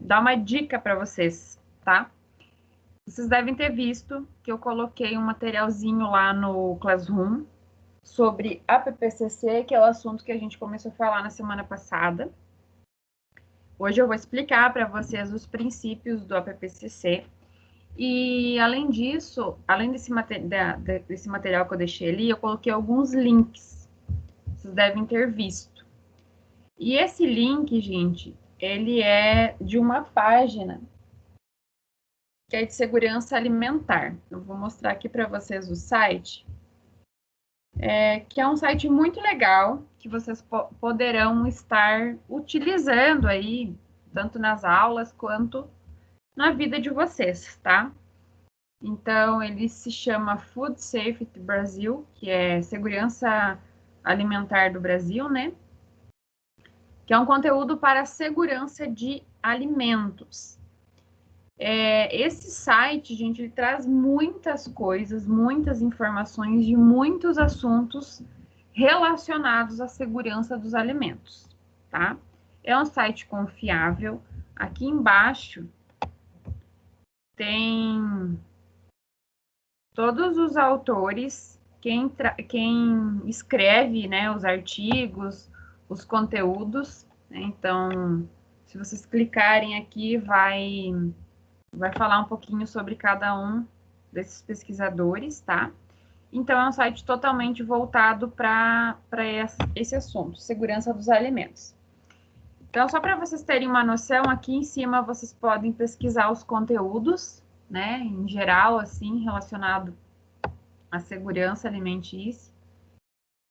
dar uma dica para vocês, tá? Vocês devem ter visto que eu coloquei um materialzinho lá no Classroom sobre a PPCC, que é o assunto que a gente começou a falar na semana passada. Hoje eu vou explicar para vocês os princípios do APPCC. E, além disso, além desse material que eu deixei ali, eu coloquei alguns links. Vocês devem ter visto. E esse link, gente, ele é de uma página que é de segurança alimentar. Eu vou mostrar aqui para vocês o site, que é um site muito legal, que vocês poderão estar utilizando aí, tanto nas aulas quanto na vida de vocês, tá? Então, ele se chama Food Safety Brasil, que é Segurança Alimentar do Brasil, né? Que é um conteúdo para segurança de alimentos. Esse site, gente, ele traz muitas coisas, muitas informações de muitos assuntos relacionados à segurança dos alimentos, tá? É um site confiável. Aqui embaixo tem todos os autores, quem escreve, né, os artigos, os conteúdos, né? Então, se vocês clicarem aqui, vai falar um pouquinho sobre cada um desses pesquisadores, tá? Então, é um site totalmente voltado para esse assunto, segurança dos alimentos. Então, só para vocês terem uma noção, aqui em cima vocês podem pesquisar os conteúdos, né, em geral, assim, relacionado à segurança alimentícia.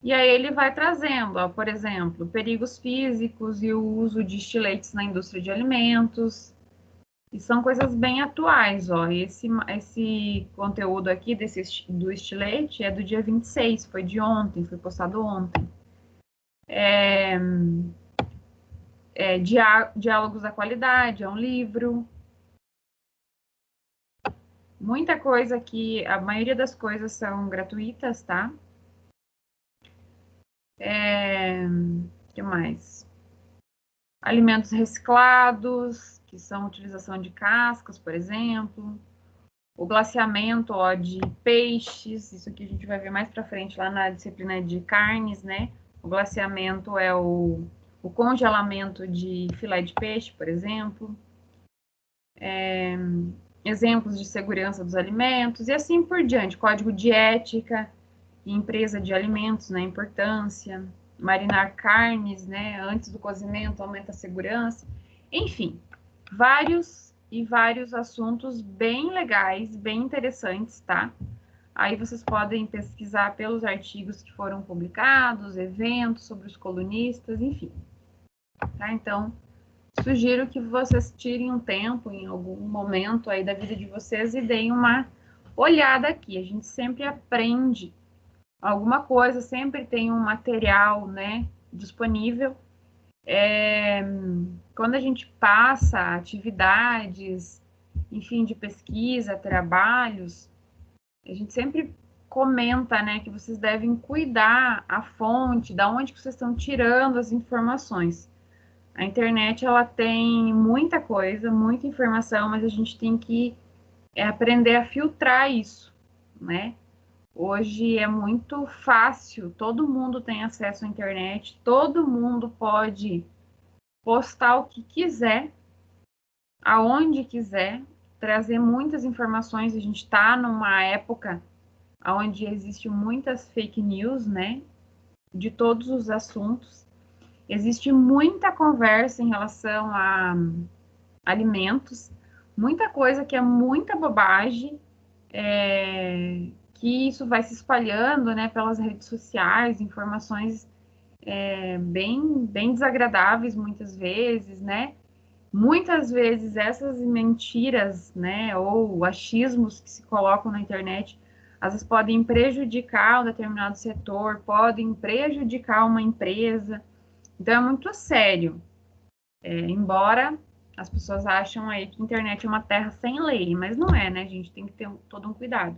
E aí ele vai trazendo, ó, por exemplo, perigos físicos e o uso de estiletes na indústria de alimentos. E são coisas bem atuais, ó. Esse conteúdo aqui do estilete é do dia 26, foi de ontem, foi postado ontem. Diálogos da Qualidade, é um livro. Muita coisa aqui, a maioria das coisas são gratuitas, tá? Que mais? Alimentos reciclados, que são utilização de cascas, por exemplo. O glaciamento, ó, de peixes, isso aqui a gente vai ver mais para frente lá na disciplina de carnes, né? O glaciamento é o congelamento de filé de peixe, por exemplo. Exemplos de segurança dos alimentos e assim por diante. Código de ética e empresa de alimentos, né? Importância. Marinar carnes, né? Antes do cozimento aumenta a segurança. Enfim, vários assuntos bem legais, bem interessantes, tá? Aí vocês podem pesquisar pelos artigos que foram publicados, eventos sobre os colunistas, enfim. Tá? Então, sugiro que vocês tirem um tempo em algum momento aí da vida de vocês e deem uma olhada aqui. A gente sempre aprende alguma coisa, sempre tem um material, né, disponível. Quando a gente passa atividades, enfim, de pesquisa, trabalhos, a gente sempre comenta, né, que vocês devem cuidar a fonte, da onde que vocês estão tirando as informações. A internet, ela tem muita coisa, muita informação, mas a gente tem que aprender a filtrar isso, né? Hoje é muito fácil, todo mundo tem acesso à internet, todo mundo pode postar o que quiser, aonde quiser, trazer muitas informações. A gente está numa época onde existe muitas fake news, né? De todos os assuntos. Existe muita conversa em relação a alimentos, muita coisa que é muita bobagem, que isso vai se espalhando, né, pelas redes sociais, informações bem desagradáveis muitas vezes, né? Muitas vezes essas mentiras, né, ou achismos que se colocam na internet, às vezes podem prejudicar um determinado setor, podem prejudicar uma empresa. Então é muito sério. Embora as pessoas acham aí que a internet é uma terra sem lei, mas não é, né? A gente tem que ter todo um cuidado.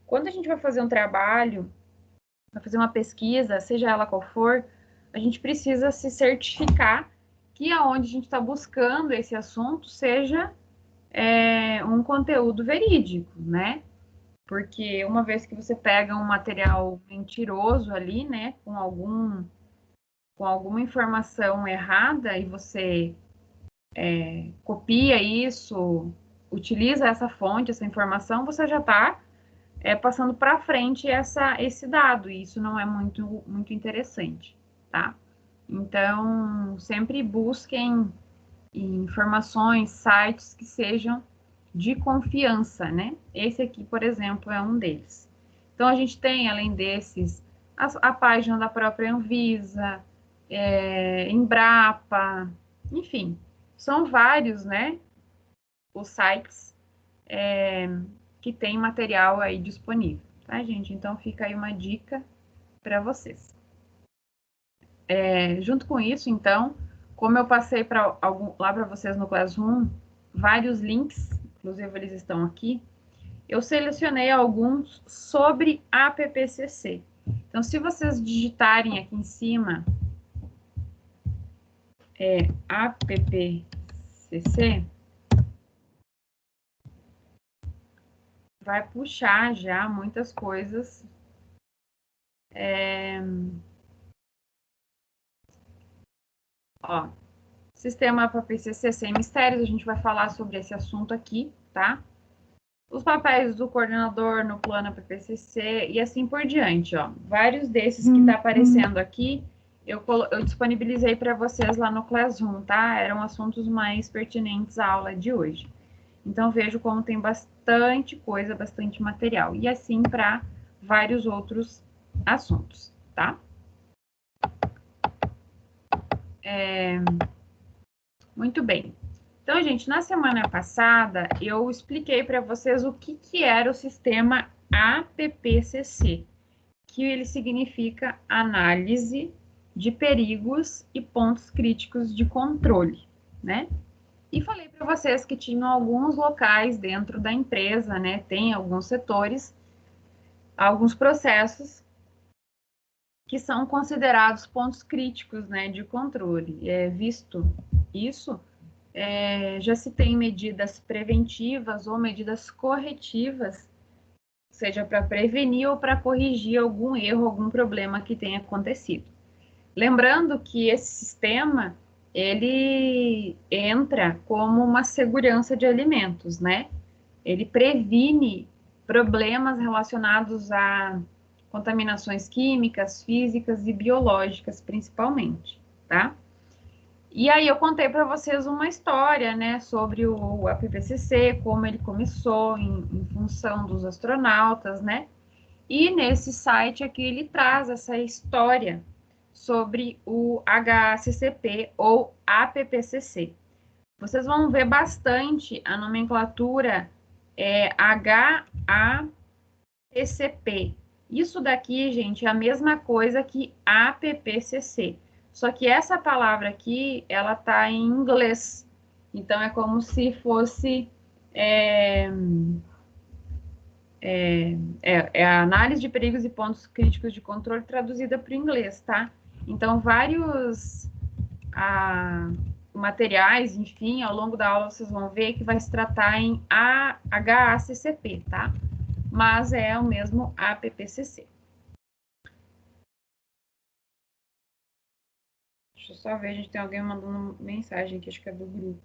Quando a gente vai fazer um trabalho, vai fazer uma pesquisa, seja ela qual for, a gente precisa se certificar que aonde a gente está buscando esse assunto seja um conteúdo verídico, né? Porque uma vez que você pega um material mentiroso ali, né, com alguma informação errada e você copia isso, utiliza essa fonte, essa informação, você já está passando para frente esse dado, e isso não é muito interessante, tá? Então, sempre busquem informações, sites que sejam de confiança, né? Esse aqui, por exemplo, é um deles. Então, a gente tem, além desses, a página da própria Anvisa, Embrapa, enfim, são vários, né? Os sites que tem material aí disponível, tá, gente? Então, fica aí uma dica para vocês. Junto com isso, então, como eu passei lá para vocês no Classroom, vários links, inclusive eles estão aqui, eu selecionei alguns sobre a PPCC. Então, se vocês digitarem aqui em cima, APPCC, vai puxar já muitas coisas. Ó, Sistema PPCC sem mistérios, a gente vai falar sobre esse assunto aqui, tá? Os papéis do coordenador no plano PPCC e assim por diante, ó. Vários desses que tá aparecendo aqui, eu disponibilizei para vocês lá no Classroom, tá? Eram assuntos mais pertinentes à aula de hoje. Então, vejo como tem bastante coisa, bastante material. E assim para vários outros assuntos, tá? Muito bem. Então, gente, na semana passada eu expliquei para vocês o que era o sistema APPCC, que ele significa Análise de Perigos e Pontos Críticos de Controle, né? E falei para vocês que tinham alguns locais dentro da empresa, né? Tem alguns setores, alguns processos que são considerados pontos críticos, né, de controle. Visto isso, já se tem medidas preventivas ou medidas corretivas, seja para prevenir ou para corrigir algum erro, algum problema que tenha acontecido. Lembrando que esse sistema, ele entra como uma segurança de alimentos, né? Ele previne problemas relacionados a contaminações químicas, físicas e biológicas, principalmente, tá? E aí eu contei para vocês uma história, né, sobre o APPCC, como ele começou em função dos astronautas, né? E nesse site aqui ele traz essa história sobre o HACCP ou APPCC. Vocês vão ver bastante a nomenclatura HACCP. Isso daqui, gente, é a mesma coisa que APPCC. Só que essa palavra aqui, ela tá em inglês. Então, é como se fosse a análise de perigos e pontos críticos de controle traduzida para o inglês, tá? Então, vários materiais, enfim, ao longo da aula vocês vão ver que vai se tratar em HACCP, tá? Mas é o mesmo APPCC. Deixa eu só ver, a gente tem alguém mandando mensagem aqui, acho que é do grupo.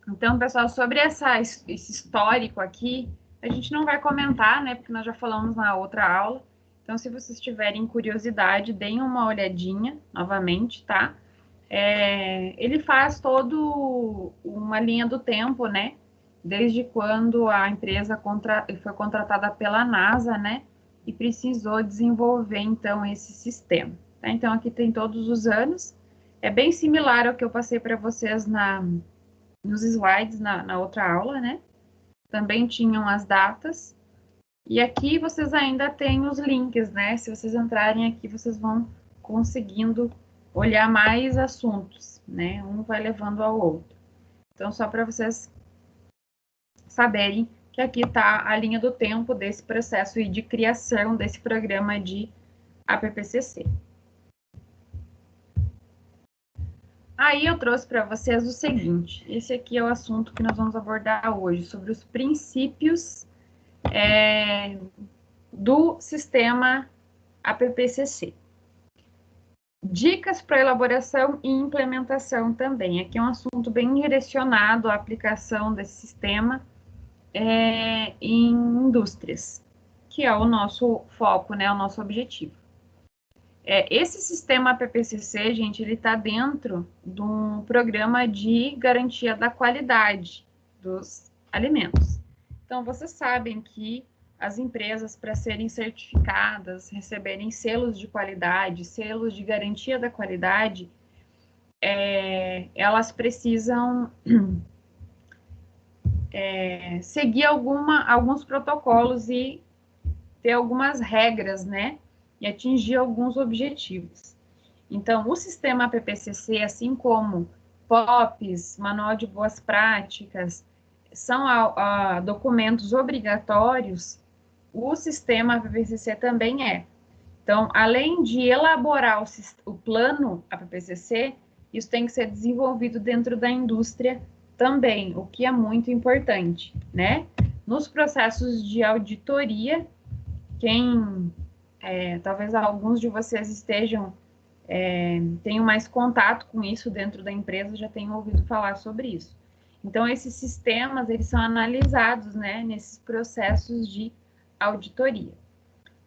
Então, pessoal, sobre esse histórico aqui, A gente não vai comentar, né, porque nós já falamos na outra aula. Então, se vocês tiverem curiosidade, deem uma olhadinha novamente, tá? Ele faz todo uma linha do tempo, né? Desde quando a empresa foi contratada pela NASA, né? E precisou desenvolver, então, esse sistema. Tá? Então, aqui tem todos os anos. É bem similar ao que eu passei para vocês nos slides na outra aula, né? Também tinham as datas. E aqui vocês ainda têm os links, né? Se vocês entrarem aqui, vocês vão conseguindo olhar mais assuntos, né? Um vai levando ao outro. Então, só para vocês saberem que aqui está a linha do tempo desse processo e de criação desse programa de APPCC. Aí eu trouxe para vocês o seguinte, esse aqui é o assunto que nós vamos abordar hoje, sobre os princípios do sistema APPCC. Dicas para elaboração e implementação também. Aqui é um assunto bem direcionado à aplicação desse sistema em indústrias, que é o nosso foco, né, o nosso objetivo. Esse sistema APPCC, gente, ele está dentro de um programa de garantia da qualidade dos alimentos. Então, vocês sabem que as empresas, para serem certificadas, receberem selos de qualidade, selos de garantia da qualidade, elas precisam seguir alguns protocolos e ter algumas regras, né? E atingir alguns objetivos. Então, o sistema APPCC, assim como POPs, Manual de Boas Práticas, são documentos obrigatórios, o sistema APPCC também é. Então, além de elaborar o plano APPCC, isso tem que ser desenvolvido dentro da indústria também, o que é muito importante, né? Nos processos de auditoria, talvez alguns de vocês tenham mais contato com isso dentro da empresa, já tenham ouvido falar sobre isso. Então, esses sistemas, eles são analisados, né, nesses processos de auditoria.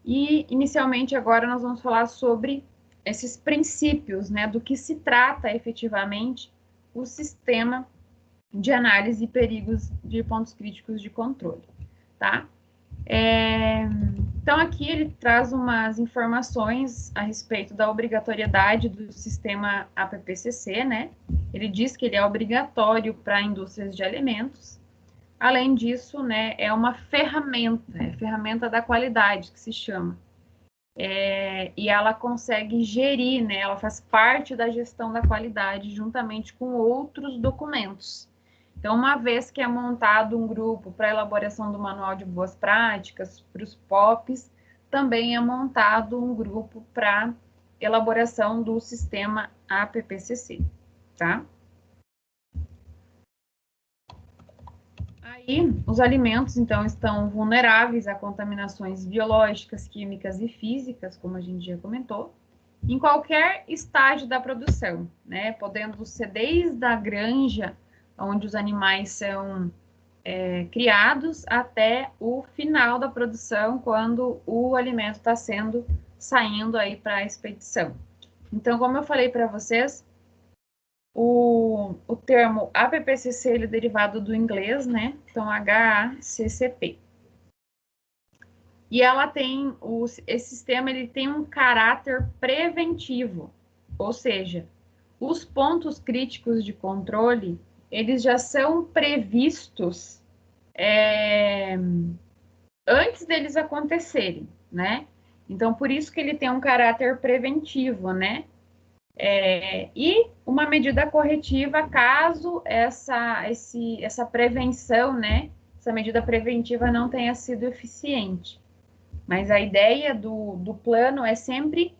E, inicialmente, agora nós vamos falar sobre esses princípios, né, do que se trata efetivamente o sistema de análise de perigos de pontos críticos de controle, tá? Então, aqui ele traz umas informações a respeito da obrigatoriedade do sistema APPCC, né? Ele diz que ele é obrigatório para indústrias de alimentos. Além disso, né, é uma ferramenta da qualidade, que se chama. E ela consegue gerir, né? Ela faz parte da gestão da qualidade juntamente com outros documentos. Então, uma vez que é montado um grupo para elaboração do Manual de Boas Práticas, para os POPs, também é montado um grupo para elaboração do sistema APPCC, tá? Aí, os alimentos, então, estão vulneráveis a contaminações biológicas, químicas e físicas, como a gente já comentou, em qualquer estágio da produção, né? Podendo ser desde a granja, onde os animais são criados, até o final da produção, quando o alimento está saindo aí para a expedição. Então, como eu falei para vocês, o termo APPCC ele é derivado do inglês, né? Então, HACCP. E ela esse sistema ele tem um caráter preventivo, ou seja, os pontos críticos de controle eles já são previstos antes deles acontecerem, né? Então, por isso que ele tem um caráter preventivo, né? E uma medida corretiva caso essa prevenção, né? Essa medida preventiva não tenha sido eficiente. Mas a ideia do plano é sempre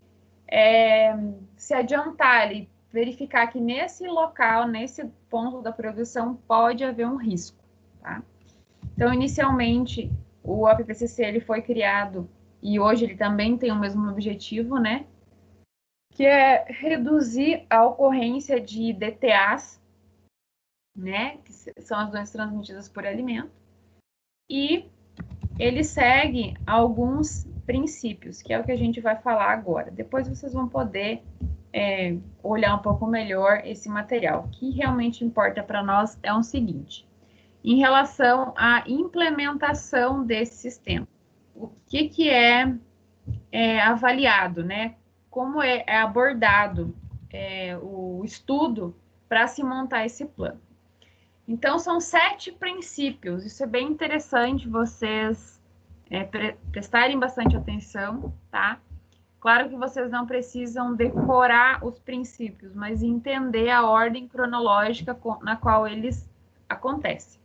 se adiantar ali, verificar que nesse local, nesse ponto da produção, pode haver um risco, tá? Então, inicialmente, o APPCC ele foi criado e hoje ele também tem o mesmo objetivo, né? Que é reduzir a ocorrência de DTAs, né? Que são as doenças transmitidas por alimento. E ele segue alguns princípios, que é o que a gente vai falar agora. Depois vocês vão poder olhar um pouco melhor esse material. O que realmente importa para nós é o seguinte: em relação à implementação desse sistema, o que é avaliado, né? Como é abordado o estudo para se montar esse plano. Então, são 7 princípios. Isso é bem interessante vocês prestarem bastante atenção, tá? Claro que vocês não precisam decorar os princípios, mas entender a ordem cronológica na qual eles acontecem.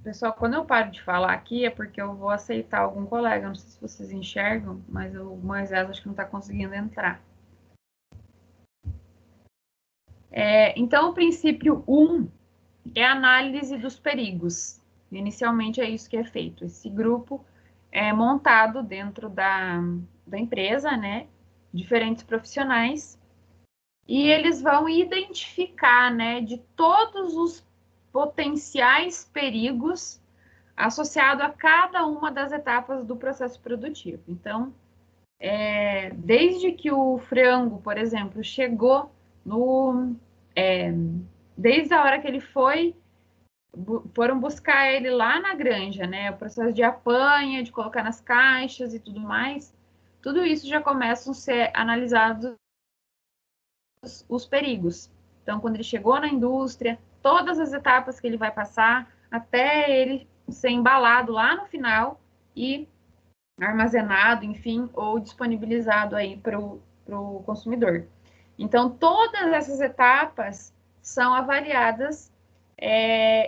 Pessoal, quando eu paro de falar aqui é porque eu vou aceitar algum colega. Não sei se vocês enxergam, mas o Moisés acho que não está conseguindo entrar. Então, o princípio 1 é a análise dos perigos. Inicialmente é isso que é feito. Esse grupo é montado dentro da empresa, né? Diferentes profissionais. E eles vão identificar, né, de todos os potenciais perigos associado a cada uma das etapas do processo produtivo. Então, desde que o frango, por exemplo, chegou desde a hora que ele foram buscar ele lá na granja, né? O processo de apanha, de colocar nas caixas e tudo mais, tudo isso já começam a ser analisados os perigos. Então, quando ele chegou na indústria, todas as etapas que ele vai passar, até ele ser embalado lá no final e armazenado, enfim, ou disponibilizado aí para o consumidor. Então, todas essas etapas são avaliadas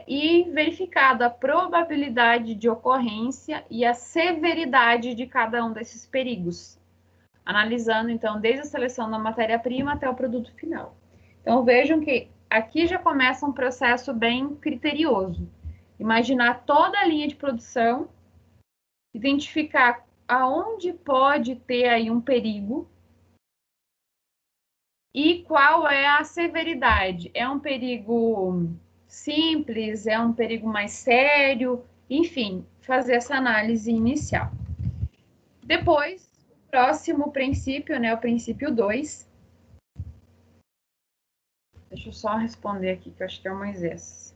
e verificada a probabilidade de ocorrência e a severidade de cada um desses perigos, analisando, então, desde a seleção da matéria-prima até o produto final. Então, vejam que aqui já começa um processo bem criterioso. Imaginar toda a linha de produção, identificar aonde pode ter aí um perigo e qual é a severidade. É um perigo simples? É um perigo mais sério? Enfim, fazer essa análise inicial. Depois, o próximo princípio, né, o princípio 2. Deixa eu só responder aqui, que eu acho que é o Moisés.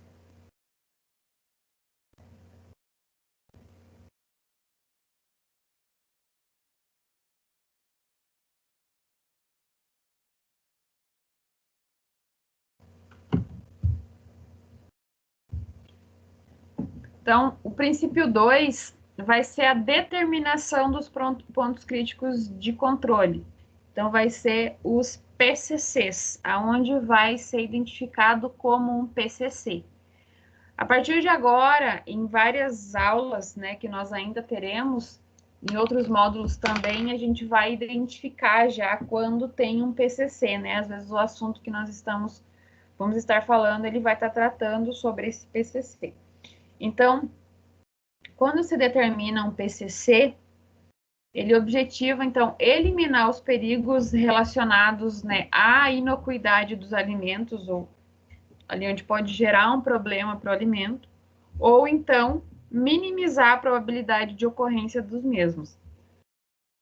Então, o princípio 2 vai ser a determinação dos pontos críticos de controle. Então, vai ser os PCCs, aonde vai ser identificado como um PCC. A partir de agora, em várias aulas, né, que nós ainda teremos, em outros módulos também, a gente vai identificar já quando tem um PCC, né? Às vezes o assunto que nós vamos estar falando, ele vai estar tratando sobre esse PCC. Então, quando se determina um PCC, ele objetiva, então, eliminar os perigos relacionados, né, à inocuidade dos alimentos, ou ali onde pode gerar um problema para o alimento, ou então minimizar a probabilidade de ocorrência dos mesmos.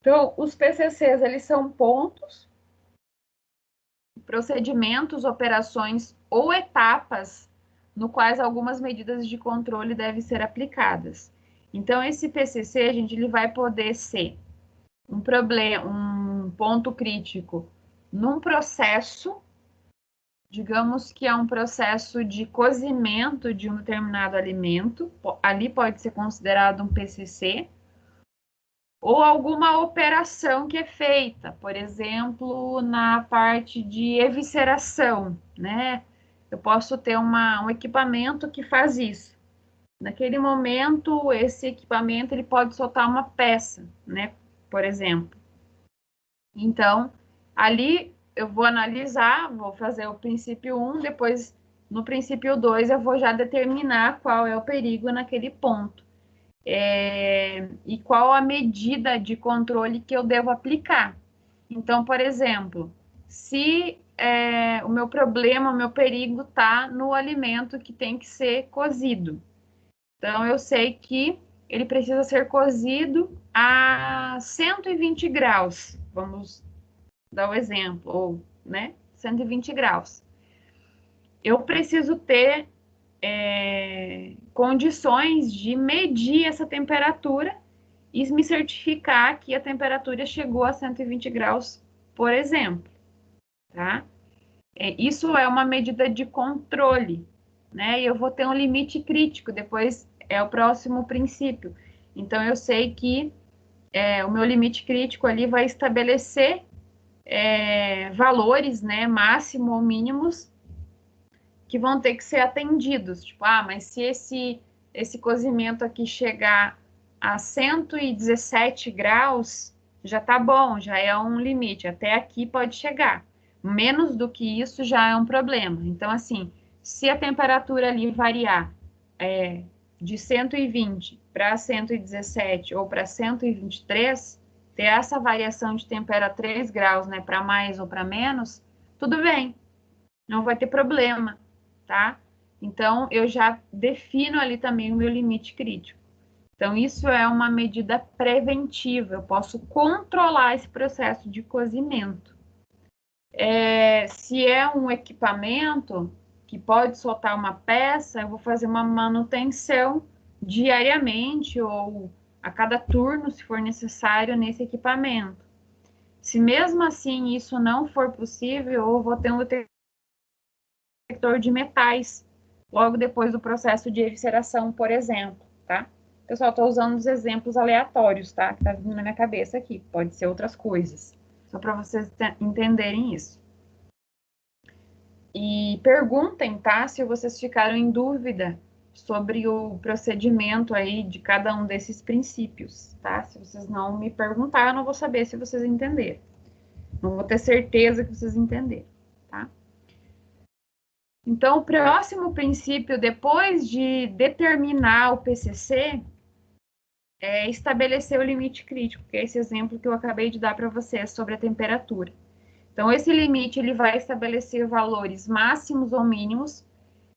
Então, os PCCs, eles são pontos, procedimentos, operações ou etapas no quais algumas medidas de controle devem ser aplicadas. Então, esse PCC, gente, ele vai poder ser um problema, um ponto crítico num processo, digamos que é um processo de cozimento de um determinado alimento, ali pode ser considerado um PCC, ou alguma operação que é feita, por exemplo, na parte de evisceração, né? Eu posso ter um equipamento que faz isso. Naquele momento, esse equipamento ele pode soltar uma peça, né? Por exemplo. Então, ali eu vou analisar, vou fazer o princípio 1, depois no princípio 2 eu vou já determinar qual é o perigo naquele ponto. E qual a medida de controle que eu devo aplicar. Então, por exemplo, se o meu problema, o meu perigo está no alimento que tem que ser cozido. Então, eu sei que ele precisa ser cozido a 120 graus. Vamos dar o exemplo, ou, né, 120 graus. Eu preciso ter condições de medir essa temperatura e me certificar que a temperatura chegou a 120 graus, por exemplo, tá? Isso é uma medida de controle, né? E eu vou ter um limite crítico, depois é o próximo princípio. Então, eu sei que o meu limite crítico ali vai estabelecer valores, né, máximo ou mínimos, que vão ter que ser atendidos. Tipo, mas se esse cozimento aqui chegar a 117 graus, já tá bom, já é um limite. Até aqui pode chegar. Menos do que isso já é um problema. Então, assim, se a temperatura ali variar de 120 para 117 ou para 123, ter essa variação de temperatura 3 graus, né, para mais ou para menos, tudo bem, não vai ter problema, tá? Então, eu já defino ali também o meu limite crítico. Então, isso é uma medida preventiva, eu posso controlar esse processo de cozimento. Se é um equipamento que pode soltar uma peça, eu vou fazer uma manutenção diariamente ou a cada turno, se for necessário, nesse equipamento. Se mesmo assim isso não for possível, eu vou ter um detector de metais logo depois do processo de evisceração, por exemplo, tá? Pessoal, estou usando os exemplos aleatórios, tá? Que tá vindo na minha cabeça aqui. Pode ser outras coisas. Só para vocês entenderem isso. E perguntem, tá? Se vocês ficaram em dúvida sobre o procedimento aí de cada um desses princípios, tá? Se vocês não me perguntar, eu não vou saber se vocês entenderam. Não vou ter certeza que vocês entenderam, tá? Então, o próximo princípio, depois de determinar o PCC, é estabelecer o limite crítico, que é esse exemplo que eu acabei de dar para vocês sobre a temperatura. Então, esse limite ele vai estabelecer valores máximos ou mínimos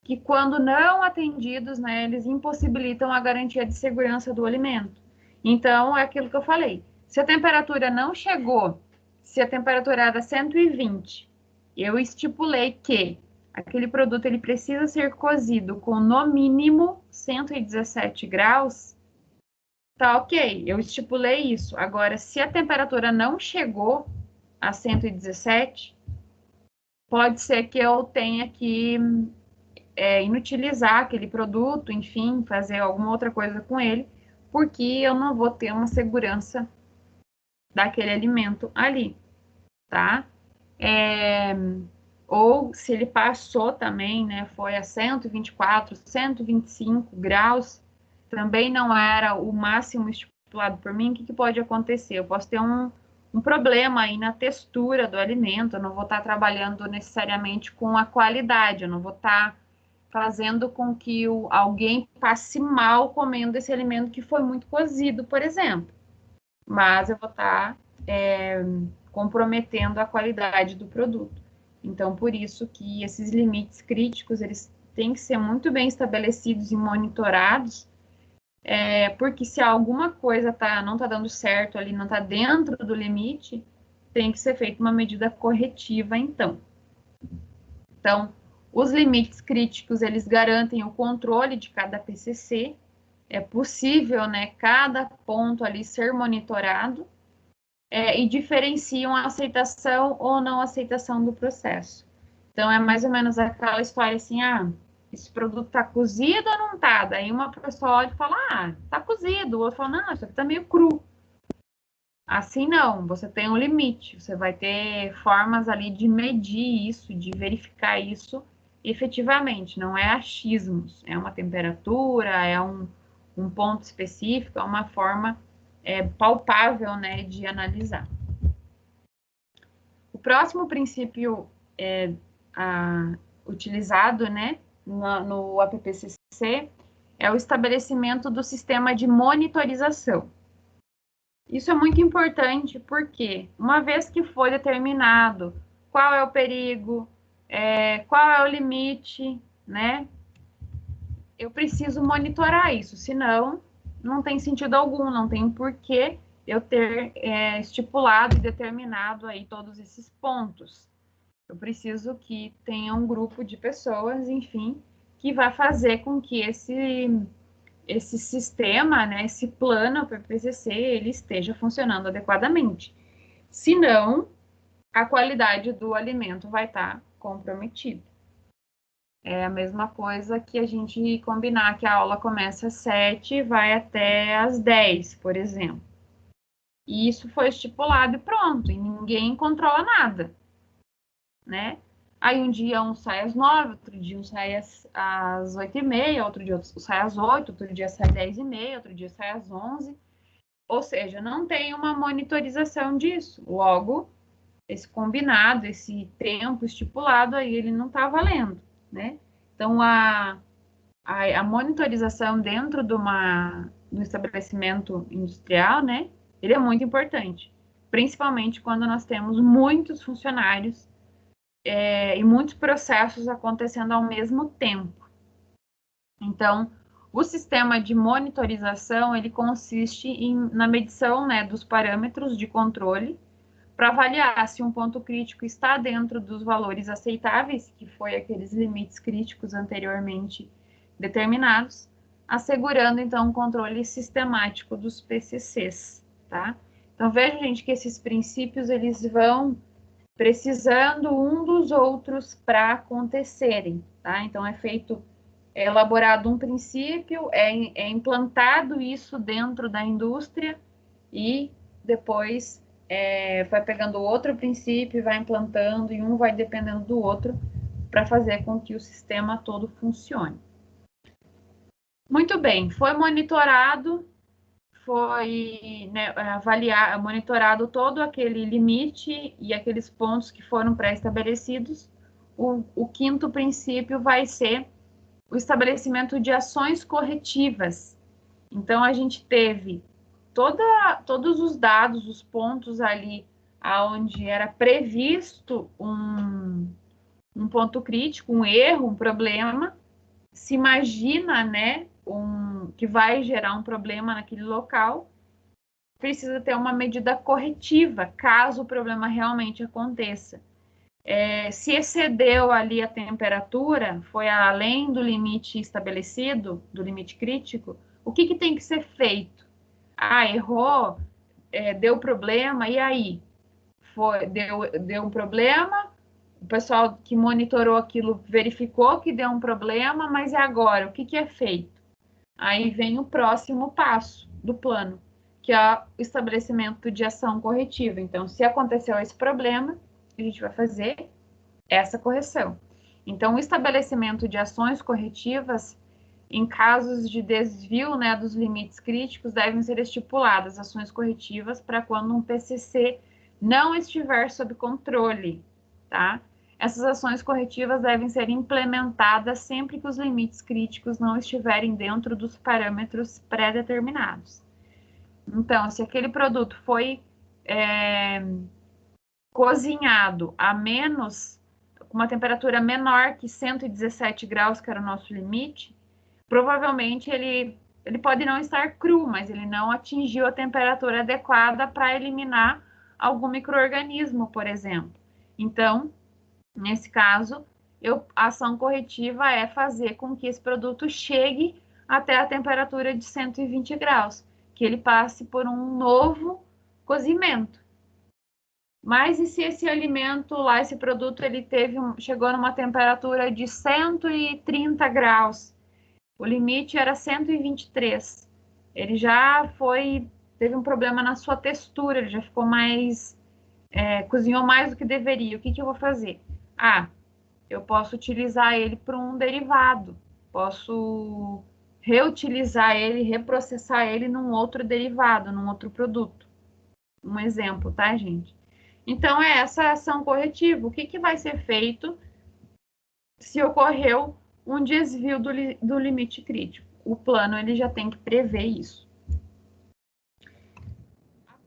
que, quando não atendidos, né, eles impossibilitam a garantia de segurança do alimento. Então, é aquilo que eu falei. Se a temperatura não chegou, se a temperatura era 120, eu estipulei que aquele produto ele precisa ser cozido com no mínimo 117 graus, tá ok, eu estipulei isso. Agora, se a temperatura não chegou a 117, pode ser que eu tenha que inutilizar aquele produto, enfim, fazer alguma outra coisa com ele, porque eu não vou ter uma segurança daquele alimento ali, tá? Ou se ele passou também, né, foi a 124, 125 graus, também não era o máximo estipulado por mim, o que pode acontecer? Eu posso ter um problema aí na textura do alimento, eu não vou estar trabalhando necessariamente com a qualidade, eu não vou estar fazendo com que alguém passe mal comendo esse alimento que foi muito cozido, por exemplo. Mas eu vou estar comprometendo a qualidade do produto. Então, por isso que esses limites críticos, eles têm que ser muito bem estabelecidos e monitorados, porque se alguma coisa não está dando certo ali, não está dentro do limite, tem que ser feita uma medida corretiva, então. Então, os limites críticos, eles garantem o controle de cada PCC, é possível, né, cada ponto ali ser monitorado, e diferenciam a aceitação ou não aceitação do processo. Então, é mais ou menos aquela história assim, esse produto está cozido ou não está? Daí uma pessoa olha e fala, está cozido. O outro fala, não, isso aqui está meio cru. Assim não, você tem um limite, você vai ter formas ali de medir isso, de verificar isso efetivamente, não é achismos, é uma temperatura, é um ponto específico, é uma forma palpável, né, de analisar. O próximo princípio utilizado, né, no APPCC é o estabelecimento do sistema de monitorização. Isso é muito importante porque, uma vez que foi determinado qual é o perigo, qual é o limite, né, eu preciso monitorar isso, senão não tem sentido algum, não tem porquê eu ter estipulado e determinado aí todos esses pontos. Eu preciso que tenha um grupo de pessoas, enfim, que vai fazer com que esse sistema, né, esse plano PPCC, ele esteja funcionando adequadamente. Senão, a qualidade do alimento vai estar comprometida. É a mesma coisa que a gente combinar que a aula começa às 7 e vai até às 10, por exemplo. E isso foi estipulado e pronto, e ninguém controla nada, né? Aí um dia um sai às 9, outro dia um sai às 8h30, outro dia sai às 8, outro dia sai às 10h30, outro dia sai às 11. Ou seja, não tem uma monitorização disso. Logo, esse combinado, esse tempo estipulado aí, ele não está valendo, né? Então, a monitorização dentro do estabelecimento industrial, né? Ele é muito importante, principalmente quando nós temos muitos funcionários e muitos processos acontecendo ao mesmo tempo. Então, o sistema de monitorização, ele consiste na medição, né, dos parâmetros de controle para avaliar se um ponto crítico está dentro dos valores aceitáveis, que foi aqueles limites críticos anteriormente determinados, assegurando, então, um controle sistemático dos PCCs, tá? Então, veja, gente, que esses princípios, eles vão precisando um dos outros para acontecerem, tá? Então, é elaborado um princípio, é implantado isso dentro da indústria e depois vai pegando outro princípio e vai implantando, e um vai dependendo do outro para fazer com que o sistema todo funcione. Muito bem, foi monitorado, foi, né, monitorado todo aquele limite e aqueles pontos que foram pré-estabelecidos. O quinto princípio vai ser o estabelecimento de ações corretivas. Então, a gente teve todos os dados, os pontos ali onde era previsto um ponto crítico, um erro, um problema, se imagina, né, que vai gerar um problema naquele local, precisa ter uma medida corretiva, caso o problema realmente aconteça. Se excedeu ali a temperatura, foi além do limite estabelecido, do limite crítico, o que tem que ser feito? Errou, deu problema, e aí? Deu um problema, o pessoal que monitorou aquilo verificou que deu um problema, mas e agora? O que é feito? Aí vem o próximo passo do plano, que é o estabelecimento de ação corretiva. Então, se aconteceu esse problema, a gente vai fazer essa correção. Então, o estabelecimento de ações corretivas em casos de desvio, né, dos limites críticos, devem ser estipuladas ações corretivas para quando um PCC não estiver sob controle, tá? Essas ações corretivas devem ser implementadas sempre que os limites críticos não estiverem dentro dos parâmetros pré-determinados. Então, se aquele produto foi cozinhado a menos, com uma temperatura menor que 117 graus, que era o nosso limite, provavelmente ele pode não estar cru, mas ele não atingiu a temperatura adequada para eliminar algum micro-organismo, por exemplo. Então, nesse caso, a ação corretiva é fazer com que esse produto chegue até a temperatura de 120 graus, que ele passe por um novo cozimento. Mas e se esse alimento lá, esse produto, ele chegou numa temperatura de 130 graus? O limite era 123. Ele já teve um problema na sua textura, ele já ficou cozinhou mais do que deveria. O que eu vou fazer? Eu posso utilizar ele para um derivado. Posso reutilizar ele, reprocessar ele num outro derivado, num outro produto. Um exemplo, tá, gente? Então, é essa ação corretiva. O que vai ser feito se ocorreu um desvio do limite crítico? O plano ele já tem que prever isso.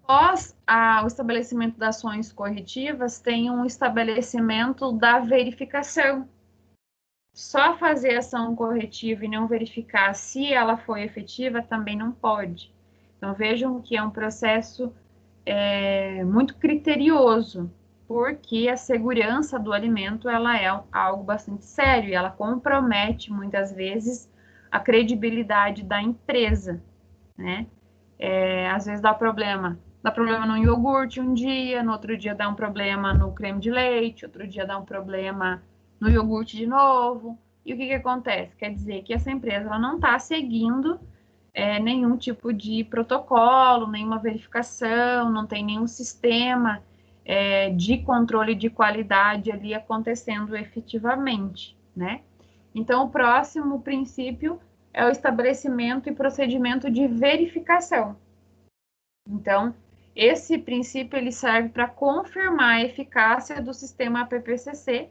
Após o estabelecimento das ações corretivas, tem um estabelecimento da verificação. Só fazer ação corretiva e não verificar se ela foi efetiva também não pode. Então, vejam que é um processo muito criterioso, porque a segurança do alimento ela é algo bastante sério e ela compromete, muitas vezes, a credibilidade da empresa, né? Às vezes dá problema no iogurte um dia, no outro dia dá um problema no creme de leite, outro dia dá um problema no iogurte de novo. E o que acontece? Quer dizer que essa empresa ela não está seguindo nenhum tipo de protocolo, nenhuma verificação, não tem nenhum sistema de controle de qualidade ali acontecendo efetivamente, né? Então, o próximo princípio é o estabelecimento e procedimento de verificação. Então, esse princípio ele serve para confirmar a eficácia do sistema APPCC,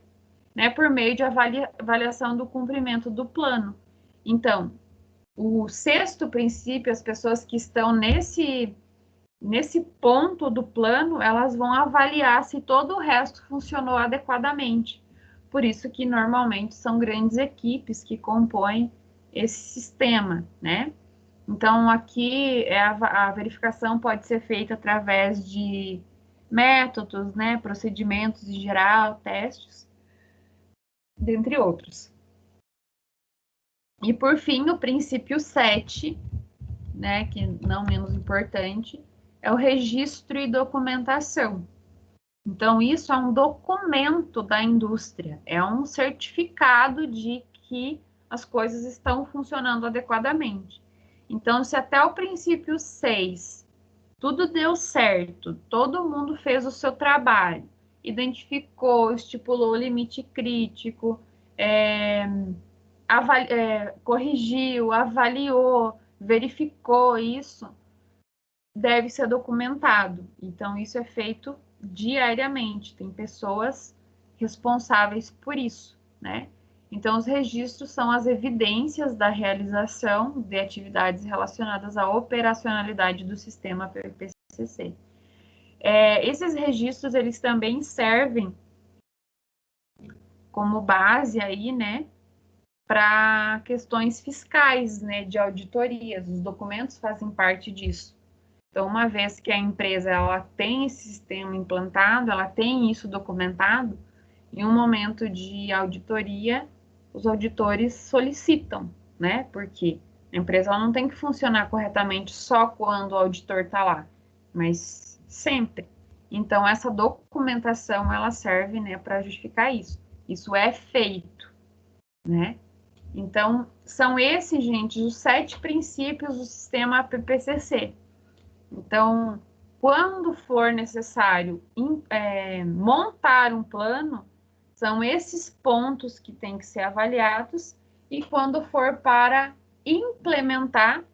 né, por meio de avaliação do cumprimento do plano. Então, o sexto princípio, as pessoas que estão nesse ponto do plano, elas vão avaliar se todo o resto funcionou adequadamente. Por isso que normalmente são grandes equipes que compõem esse sistema, né? Então, aqui a verificação pode ser feita através de métodos, né, procedimentos em geral, testes, dentre outros. E, por fim, o princípio 7, né, que não menos importante, é o registro e documentação. Então, isso é um documento da indústria, é um certificado de que as coisas estão funcionando adequadamente. Então, se até o princípio 6 tudo deu certo, todo mundo fez o seu trabalho, identificou, estipulou o limite crítico, corrigiu, avaliou, verificou isso, deve ser documentado. Então, isso é feito diariamente, tem pessoas responsáveis por isso, né? Então, os registros são as evidências da realização de atividades relacionadas à operacionalidade do sistema PPCC. Esses registros, eles também servem como base aí, né, para questões fiscais, né, de auditorias. Os documentos fazem parte disso. Então, uma vez que a empresa ela tem esse sistema implantado, ela tem isso documentado, em um momento de auditoria, os auditores solicitam, né? Porque a empresa ela não tem que funcionar corretamente só quando o auditor está lá, mas sempre. Então, essa documentação ela serve, né, para justificar isso. Isso é feito, né? Então, são esses, gente, os 7 princípios do sistema PPCC. Então, quando for necessário montar um plano, são esses pontos que têm que ser avaliados, e quando for para implementar,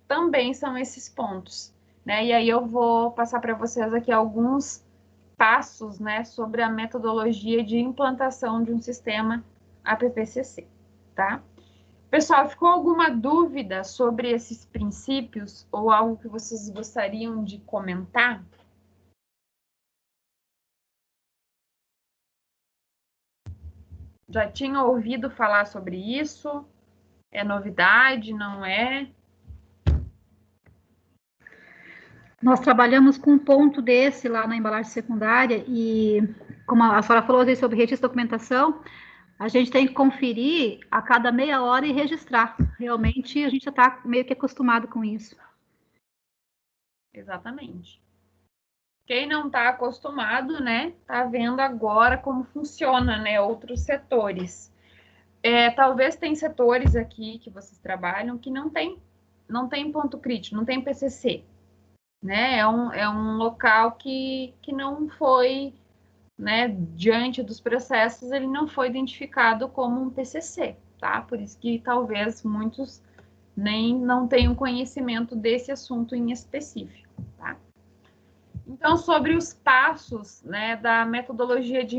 também são esses pontos, né? E aí eu vou passar para vocês aqui alguns passos, né, sobre a metodologia de implantação de um sistema APPCC, tá? Pessoal, ficou alguma dúvida sobre esses princípios ou algo que vocês gostariam de comentar? Já tinham ouvido falar sobre isso? É novidade, não é? Nós trabalhamos com um ponto desse lá na embalagem secundária e, como a senhora falou sobre registro e documentação, a gente tem que conferir a cada meia hora e registrar. Realmente, a gente já está meio que acostumado com isso. Exatamente. Quem não está acostumado, né, está vendo agora como funciona, né, outros setores. Talvez tem setores aqui que vocês trabalham que não tem ponto crítico, não tem PCC, né? É um local que não foi, né, diante dos processos, ele não foi identificado como um PCC, tá? Por isso que talvez muitos nem não tenham conhecimento desse assunto em específico, tá? Então, sobre os passos, né, da metodologia de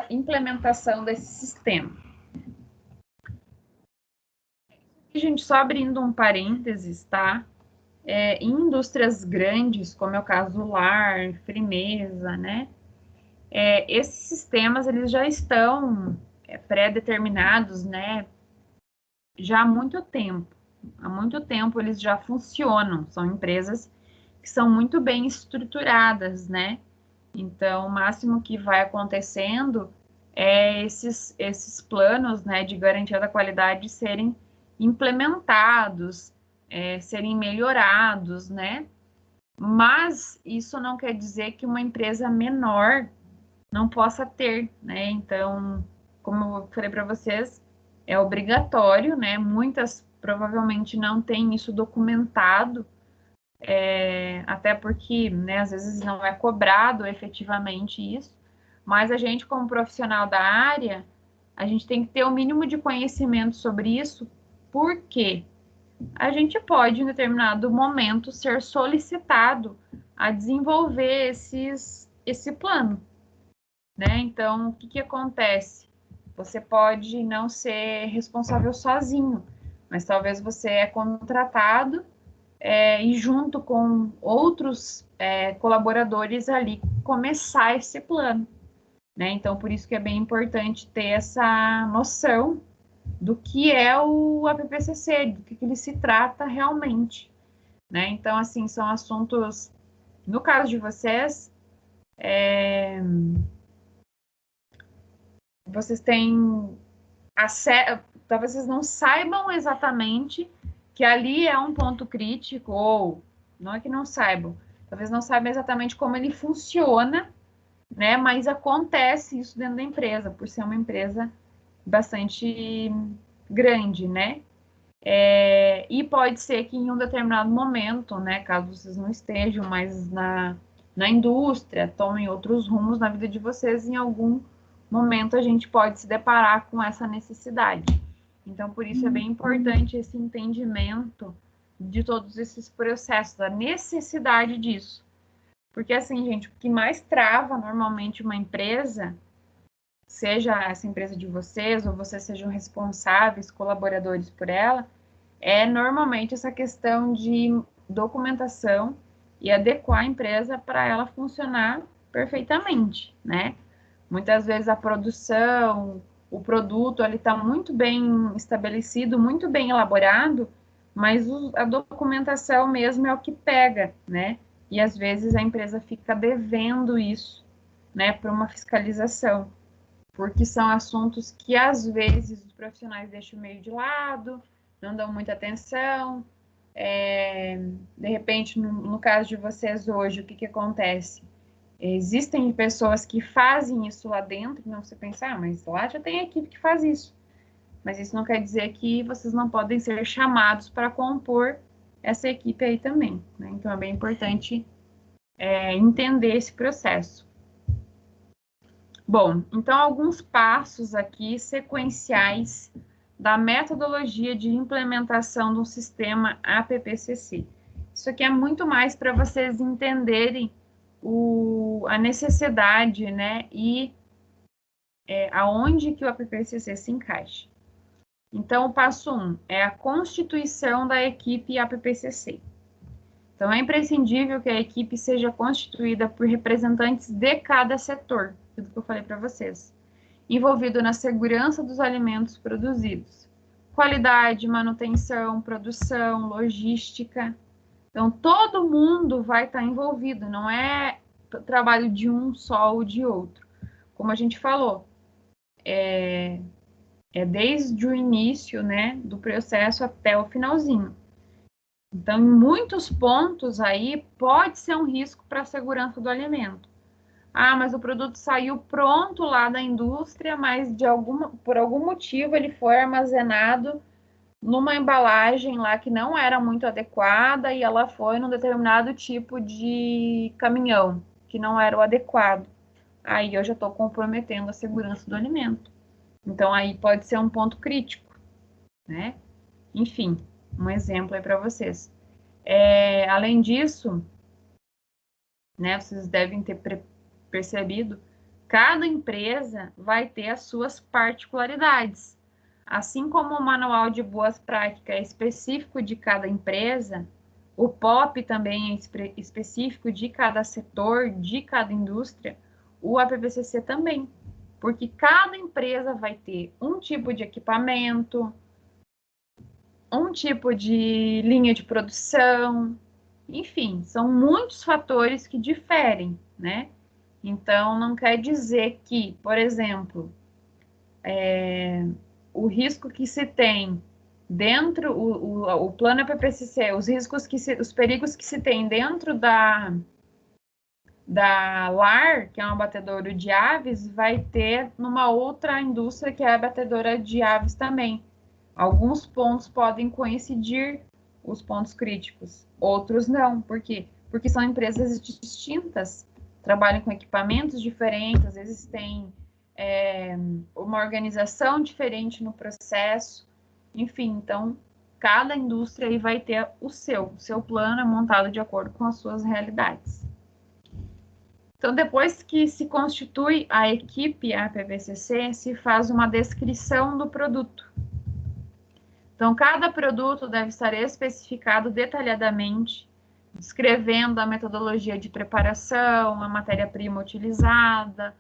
implementação desse sistema. E, gente, só abrindo um parênteses, tá? Em indústrias grandes, como é o caso do lar, Frimeza, né? Esses sistemas, eles já estão pré-determinados, né, já há muito tempo. Há muito tempo eles já funcionam, são empresas que são muito bem estruturadas, né? Então, o máximo que vai acontecendo é esses planos, né, de garantia da qualidade serem implementados, serem melhorados, né? Mas isso não quer dizer que uma empresa menor não possa ter, né? Então, como eu falei para vocês, é obrigatório, né? Muitas provavelmente não têm isso documentado, até porque, né, às vezes não é cobrado efetivamente isso, mas a gente, como profissional da área, a gente tem que ter o mínimo de conhecimento sobre isso, porque a gente pode, em determinado momento, ser solicitado a desenvolver esse plano, né? Então, o que que acontece? Você pode não ser responsável sozinho, mas talvez você é contratado e junto com outros colaboradores ali começar esse plano, né? Então, por isso que é bem importante ter essa noção do que é o APPCC, do que ele se trata realmente, né? Então, assim, são assuntos, no caso de vocês, vocês têm acesso, talvez vocês não saibam exatamente que ali é um ponto crítico, ou não é que não saibam, talvez não saibam exatamente como ele funciona, né? Mas acontece isso dentro da empresa, por ser uma empresa bastante grande, né? E pode ser que em um determinado momento, né, caso vocês não estejam mais na indústria, tomem outros rumos na vida de vocês, em algum momento a gente pode se deparar com essa necessidade. Então, por isso é bem importante esse entendimento de todos esses processos, a necessidade disso. Porque, assim, gente, o que mais trava normalmente uma empresa, seja essa empresa de vocês, ou vocês sejam responsáveis, colaboradores por ela, é normalmente essa questão de documentação e adequar a empresa para ela funcionar perfeitamente, né? Muitas vezes a produção, o produto, ele está muito bem estabelecido, muito bem elaborado, mas a documentação mesmo é o que pega, né? E às vezes a empresa fica devendo isso, né, para uma fiscalização, porque são assuntos que às vezes os profissionais deixam meio de lado, não dão muita atenção. De repente, no caso de vocês hoje, o que que acontece? Existem pessoas que fazem isso lá dentro, não você pensar, mas lá já tem equipe que faz isso. Mas isso não quer dizer que vocês não podem ser chamados para compor essa equipe aí também, né? Então é bem importante entender esse processo. Bom, então alguns passos aqui sequenciais da metodologia de implementação do sistema APPCC. Isso aqui é muito mais para vocês entenderem a necessidade, né, e aonde que o APPCC se encaixa. Então, o passo 1 é a constituição da equipe APPCC. Então, é imprescindível que a equipe seja constituída por representantes de cada setor, tudo que eu falei para vocês, envolvido na segurança dos alimentos produzidos, qualidade, manutenção, produção, logística. Então, todo mundo vai estar envolvido, não é trabalho de um só ou de outro. Como a gente falou, é desde o início, né, do processo até o finalzinho. Então, em muitos pontos aí, pode ser um risco para a segurança do alimento. Ah, mas o produto saiu pronto lá da indústria, mas por algum motivo ele foi armazenado numa embalagem lá que não era muito adequada e ela foi num determinado tipo de caminhão, que não era o adequado. Aí eu já estou comprometendo a segurança do alimento. Então, aí pode ser um ponto crítico, né? Enfim, um exemplo aí para vocês. Além disso, né, vocês devem ter percebido, cada empresa vai ter as suas particularidades. Assim como o manual de boas práticas é específico de cada empresa, o POP também é específico de cada setor, de cada indústria, o APPCC também, porque cada empresa vai ter um tipo de equipamento, um tipo de linha de produção, enfim, são muitos fatores que diferem, né? Então, não quer dizer que, por exemplo, o risco que se tem dentro, o plano EPPCC, os perigos que se tem dentro da LAR, que é um abatedouro de aves, vai ter numa outra indústria que é abatedora de aves também. Alguns pontos podem coincidir, os pontos críticos, outros não. Por quê? Porque são empresas distintas, trabalham com equipamentos diferentes, às vezes tem uma organização diferente no processo, enfim, então cada indústria aí vai ter o seu plano é montado de acordo com as suas realidades. Então, depois que se constitui a equipe APPCC, se faz uma descrição do produto. Então, cada produto deve estar especificado detalhadamente, descrevendo a metodologia de preparação, a matéria-prima utilizada,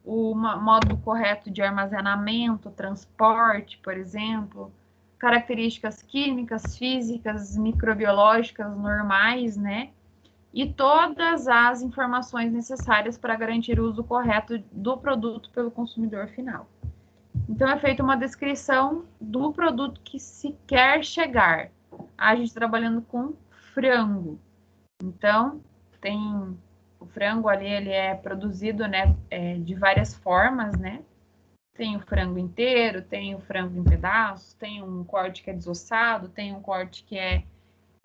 o modo correto de armazenamento, transporte, por exemplo, características químicas, físicas, microbiológicas normais, né? E todas as informações necessárias para garantir o uso correto do produto pelo consumidor final. Então, é feita uma descrição do produto que se quer chegar. A gente trabalhando com frango. Então, tem o frango ali, ele é produzido, né, de várias formas, né? Tem o frango inteiro, tem o frango em pedaços, tem um corte que é desossado, tem um corte que é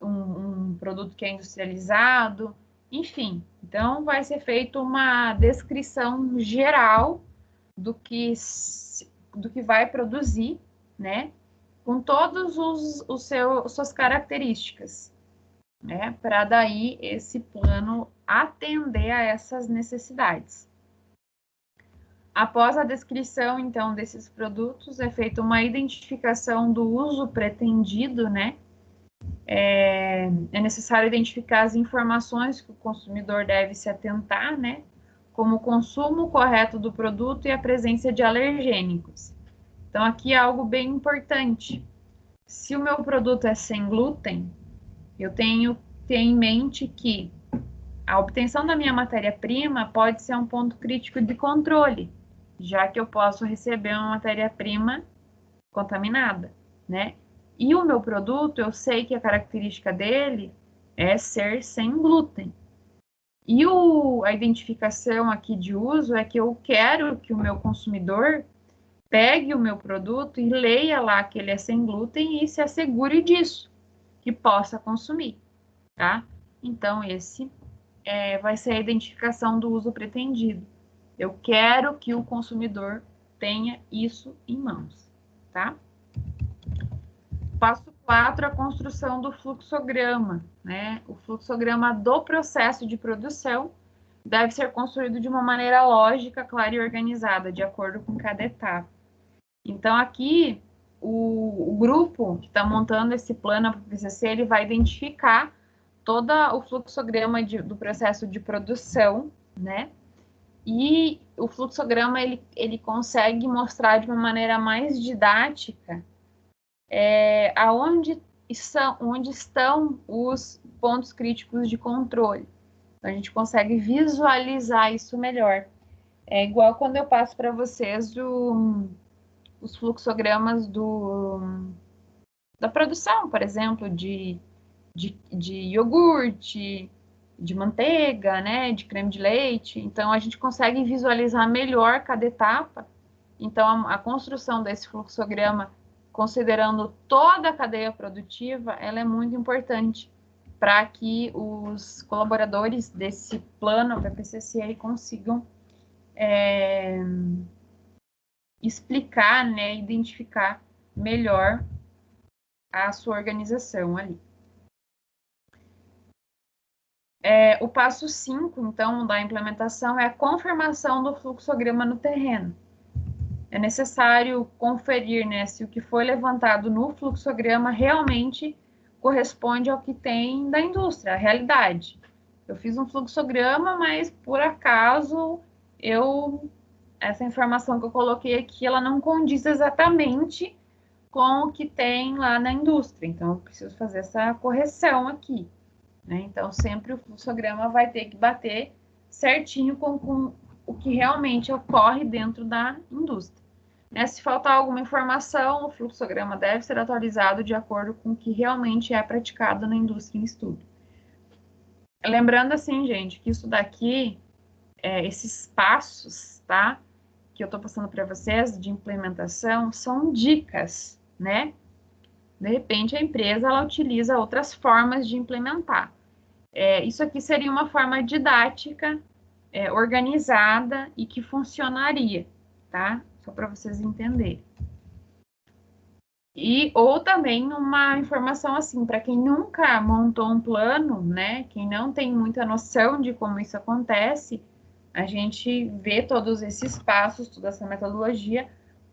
um produto que é industrializado, enfim. Então, vai ser feita uma descrição geral do que vai produzir, né? Com todas suas características, né? Para daí esse plano atender a essas necessidades. Após a descrição, então, desses produtos, é feita uma identificação do uso pretendido, né? É necessário identificar as informações que o consumidor deve se atentar, né? Como o consumo correto do produto e a presença de alergênicos. Então, aqui é algo bem importante. Se o meu produto é sem glúten, eu tenho que ter em mente que a obtenção da minha matéria-prima pode ser um ponto crítico de controle, já que eu posso receber uma matéria-prima contaminada, né? E o meu produto, eu sei que a característica dele é ser sem glúten. E a identificação aqui de uso é que eu quero que o meu consumidor pegue o meu produto e leia lá que ele é sem glúten e se assegure disso, que possa consumir, tá? Então, esse vai ser a identificação do uso pretendido. Eu quero que o consumidor tenha isso em mãos, tá? Passo 4, a construção do fluxograma, né? O fluxograma do processo de produção deve ser construído de uma maneira lógica, clara e organizada, de acordo com cada etapa. Então, aqui, o grupo que está montando esse plano para o PCC, ele vai identificar todo o fluxograma do processo de produção, né? E o fluxograma, ele consegue mostrar de uma maneira mais didática onde estão os pontos críticos de controle. Então, a gente consegue visualizar isso melhor. É igual quando eu passo para vocês os fluxogramas da produção, por exemplo, de iogurte, de manteiga, né, de creme de leite. Então, a gente consegue visualizar melhor cada etapa. Então, a construção desse fluxograma, considerando toda a cadeia produtiva, ela é muito importante para que os colaboradores desse plano PPCC consigam explicar, né, identificar melhor a sua organização ali. O passo 5, então, da implementação é a confirmação do fluxograma no terreno. É necessário conferir, né, se o que foi levantado no fluxograma realmente corresponde ao que tem da indústria, a realidade. Eu fiz um fluxograma, mas por acaso eu essa informação que eu coloquei aqui, ela não condiz exatamente com o que tem lá na indústria. Então, eu preciso fazer essa correção aqui, né? Então, sempre o fluxograma vai ter que bater certinho com o que realmente ocorre dentro da indústria. Né? Se faltar alguma informação, o fluxograma deve ser atualizado de acordo com o que realmente é praticado na indústria em estudo. Lembrando assim, gente, que isso daqui, esses passos, tá? Que eu estou passando para vocês de implementação, são dicas, né? De repente, a empresa, ela utiliza outras formas de implementar. Isso aqui seria uma forma didática, organizada e que funcionaria, tá? Só para vocês entenderem. Ou também uma informação assim, para quem nunca montou um plano, né? Quem não tem muita noção de como isso acontece, a gente vê todos esses passos, toda essa metodologia,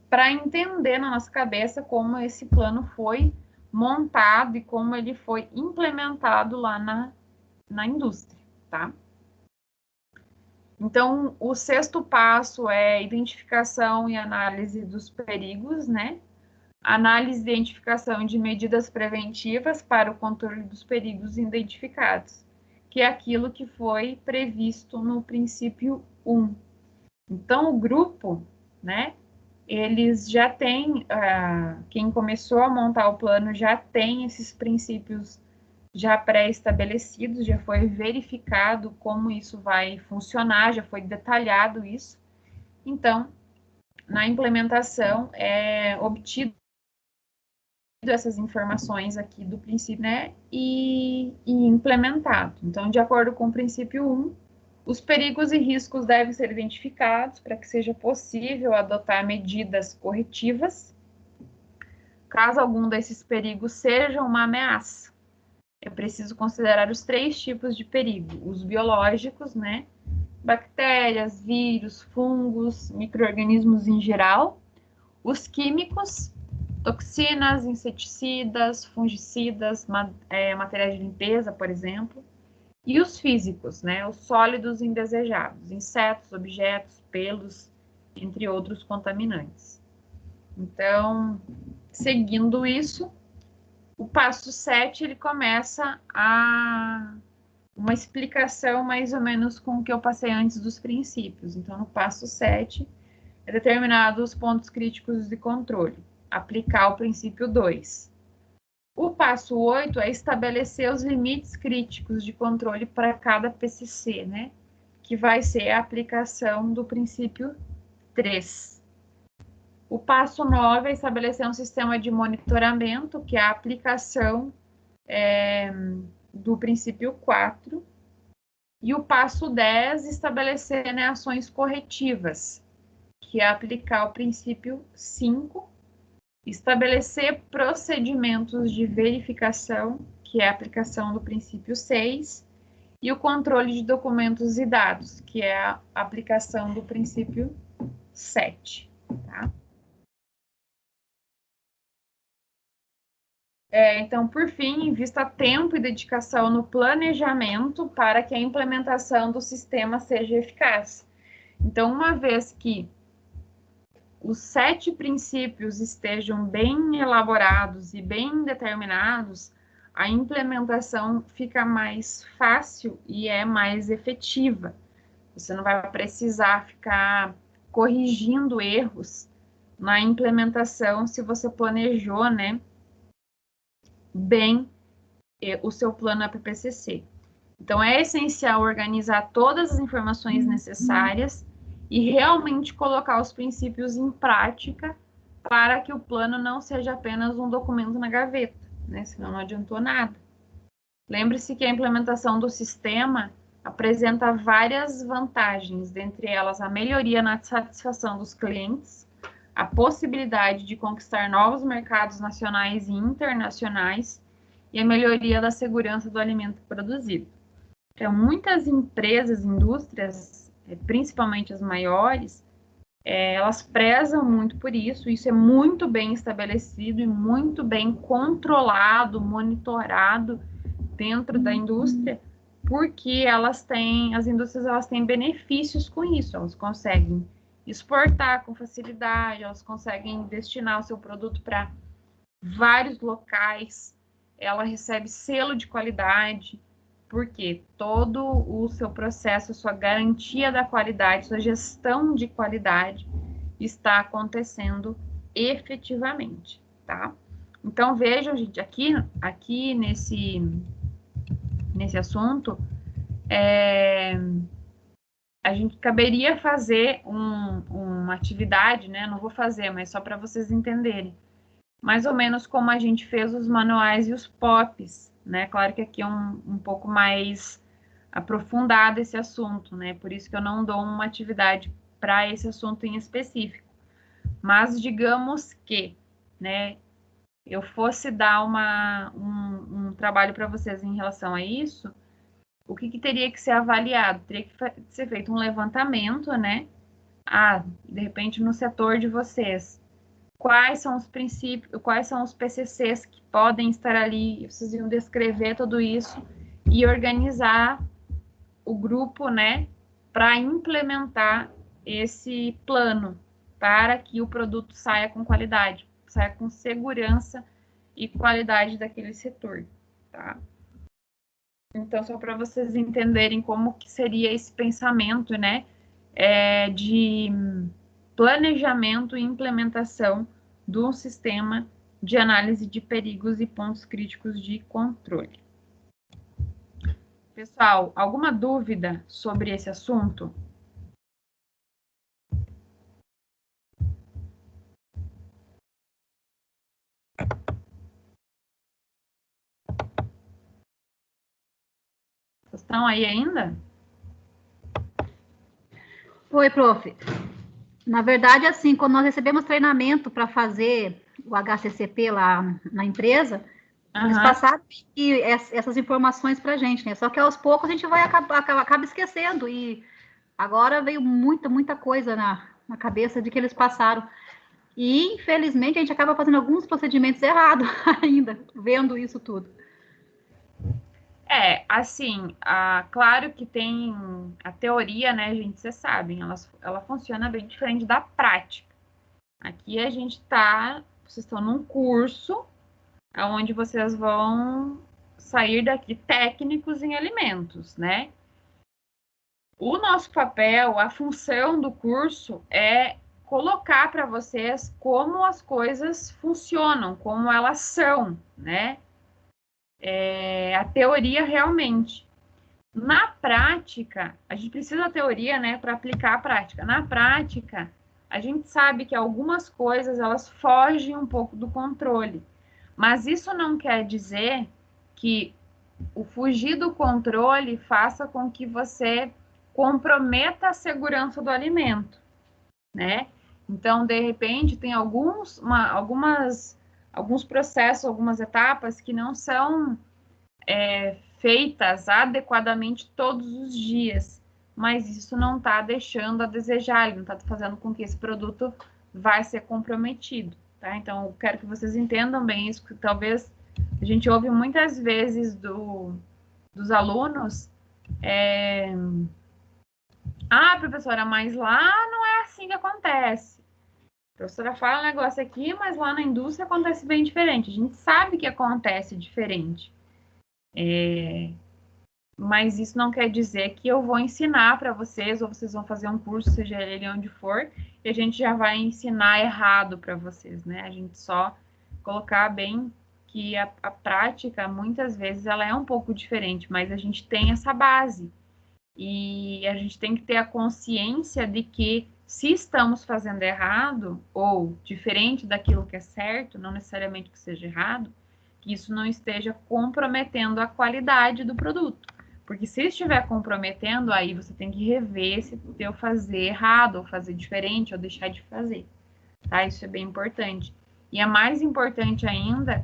para entender na nossa cabeça como esse plano foi montado e como ele foi implementado lá na indústria, tá? Então, o sexto passo é identificação e análise dos perigos, né? Análise e identificação de medidas preventivas para o controle dos perigos identificados, que é aquilo que foi previsto no princípio 1. Então, o grupo, né, eles já têm, quem começou a montar o plano já tem esses princípios já pré-estabelecidos, já foi verificado como isso vai funcionar, já foi detalhado isso. Então, na implementação, é obtido essas informações aqui do princípio, né, e implementado. Então, de acordo com o princípio 1, os perigos e riscos devem ser identificados para que seja possível adotar medidas corretivas, caso algum desses perigos seja uma ameaça. É preciso considerar os 3 tipos de perigo: os biológicos, né, bactérias, vírus, fungos, micro-organismos em geral, os químicos, toxinas, inseticidas, fungicidas, materiais de limpeza, por exemplo, e os físicos, né, os sólidos indesejados, insetos, objetos, pelos, entre outros contaminantes. Então, seguindo isso, o passo 7, ele começa uma explicação mais ou menos com o que eu passei antes dos princípios. Então, no passo 7, é determinado os pontos críticos de controle, aplicar o princípio 2. O passo 8 é estabelecer os limites críticos de controle para cada PCC, né? Que vai ser a aplicação do princípio 3. O passo 9 é estabelecer um sistema de monitoramento, que é a aplicação do princípio 4. E o passo 10, estabelecer, né, ações corretivas, que é aplicar o princípio 5. Estabelecer procedimentos de verificação, que é a aplicação do princípio 6, e o controle de documentos e dados, que é a aplicação do princípio 7. Tá? Então, por fim, invista tempo e dedicação no planejamento para que a implementação do sistema seja eficaz. Então, uma vez que os 7 princípios estejam bem elaborados e bem determinados, a implementação fica mais fácil e é mais efetiva. Você não vai precisar ficar corrigindo erros na implementação se você planejou, né, bem o seu plano APPCC. Então, é essencial organizar todas as informações necessárias e realmente colocar os princípios em prática para que o plano não seja apenas um documento na gaveta, né? Senão não adiantou nada. Lembre-se que a implementação do sistema apresenta várias vantagens, dentre elas a melhoria na satisfação dos clientes, a possibilidade de conquistar novos mercados nacionais e internacionais e a melhoria da segurança do alimento produzido. Então, muitas empresas, indústrias, principalmente as maiores, elas prezam muito por isso. Isso é muito bem estabelecido e muito bem controlado, monitorado dentro da indústria, porque as indústrias elas têm benefícios com isso. Elas conseguem exportar com facilidade, elas conseguem destinar o seu produto para vários locais, ela recebe selo de qualidade, porque todo o seu processo, sua garantia da qualidade, sua gestão de qualidade está acontecendo efetivamente, tá? Então, vejam, gente, aqui nesse assunto, a gente caberia fazer uma atividade, né? Não vou fazer, mas só para vocês entenderem. Mais ou menos como a gente fez os manuais e os POPs, né? Claro que aqui é um pouco mais aprofundado esse assunto, né? Por isso que eu não dou uma atividade para esse assunto em específico. Mas digamos que, né, eu fosse dar um trabalho para vocês em relação a isso, o que teria que ser avaliado? Teria que ser feito um levantamento, né? De repente no setor de vocês, quais são os princípios, quais são os PCCs que podem estar ali, vocês iam descrever tudo isso e organizar o grupo, né, para implementar esse plano, para que o produto saia com qualidade, saia com segurança e qualidade daquele setor, tá? Então, só para vocês entenderem como que seria esse pensamento, né, de planejamento e implementação de um sistema de análise de perigos e pontos críticos de controle. Pessoal, alguma dúvida sobre esse assunto? Vocês estão aí ainda? Oi, prof. Na verdade, assim, quando nós recebemos treinamento para fazer o HCCP lá na empresa, eles passaram essas informações para a gente, né? Só que aos poucos a gente acaba esquecendo. E agora veio muita coisa na cabeça de que eles passaram. E, infelizmente, a gente acaba fazendo alguns procedimentos errados ainda, vendo isso tudo. Assim, claro que tem a teoria, né, gente, vocês sabem, ela funciona bem diferente da prática. Aqui a gente vocês estão num curso onde vocês vão sair daqui técnicos em alimentos, né? O nosso papel, a função do curso é colocar para vocês como as coisas funcionam, como elas são, né? A teoria realmente. Na prática, a gente precisa da teoria, né, para aplicar a prática. Na prática, a gente sabe que algumas coisas elas fogem um pouco do controle, mas isso não quer dizer que o fugir do controle faça com que você comprometa a segurança do alimento, né? Então, de repente, tem alguns processos, algumas etapas que não são feitas adequadamente todos os dias, mas isso não está deixando a desejar, ele não está fazendo com que esse produto vai ser comprometido, tá? Então, eu quero que vocês entendam bem isso, que talvez a gente ouve muitas vezes dos alunos, professora, mas lá não é assim que acontece. A professora fala um negócio aqui, mas lá na indústria acontece bem diferente. A gente sabe que acontece diferente. Mas isso não quer dizer que eu vou ensinar para vocês, ou vocês vão fazer um curso, seja ele onde for, e a gente já vai ensinar errado para vocês, né? A gente só colocar bem que a prática, muitas vezes, ela é um pouco diferente, mas a gente tem essa base. E a gente tem que ter a consciência de que se estamos fazendo errado, ou diferente daquilo que é certo, não necessariamente que seja errado, que isso não esteja comprometendo a qualidade do produto. Porque se estiver comprometendo, aí você tem que rever se eu fazer errado, ou fazer diferente, ou deixar de fazer. Tá? Isso é bem importante. E é mais importante ainda,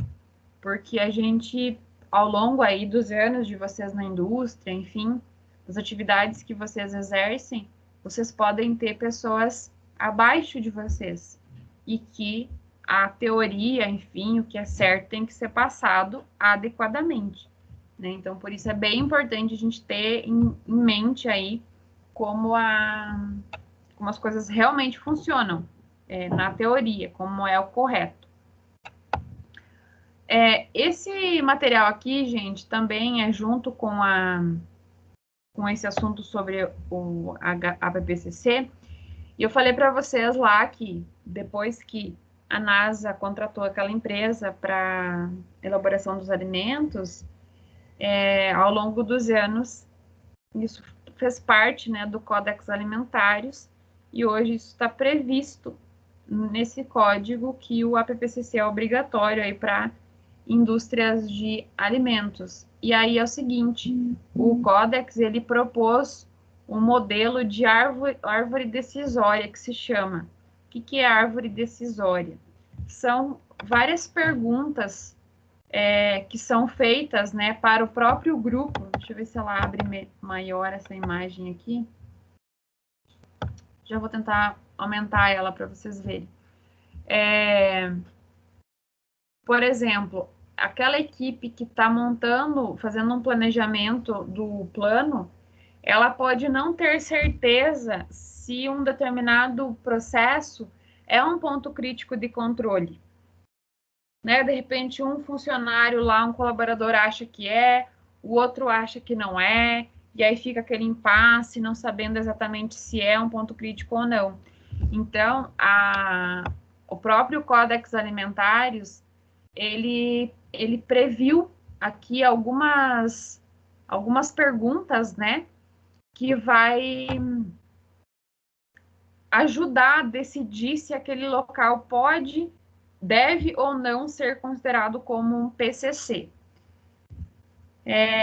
porque a gente, ao longo aí dos anos de vocês na indústria, enfim, as atividades que vocês exercem, vocês podem ter pessoas abaixo de vocês. E que a teoria, enfim, o que é certo tem que ser passado adequadamente, né? Então, por isso é bem importante a gente ter em mente aí como a como as coisas realmente funcionam, na teoria, como é o correto. Esse material aqui, gente, também é junto com esse assunto sobre a PPCC. E eu falei para vocês lá que depois que a NASA contratou aquela empresa para elaboração dos alimentos, ao longo dos anos, isso fez parte, né, do Códex Alimentários, e hoje isso está previsto nesse código que o APPCC é obrigatório aí para indústrias de alimentos. E aí é o seguinte, o Códex, ele propôs um modelo de árvore decisória, que se chama. O que é árvore decisória? São várias perguntas que são feitas, né, para o próprio grupo. Deixa eu ver se ela abre maior essa imagem aqui. Já vou tentar aumentar ela para vocês verem. Por exemplo, aquela equipe que está fazendo um planejamento do plano, ela pode não ter certeza se um determinado processo é um ponto crítico de controle. Né? De repente, um funcionário lá, um colaborador acha que o outro acha que não é, e aí fica aquele impasse, não sabendo exatamente se é um ponto crítico ou não. Então, o próprio Códex Alimentários, ele previu aqui algumas perguntas, né, que vai ajudar a decidir se aquele local deve ou não ser considerado como um PCC.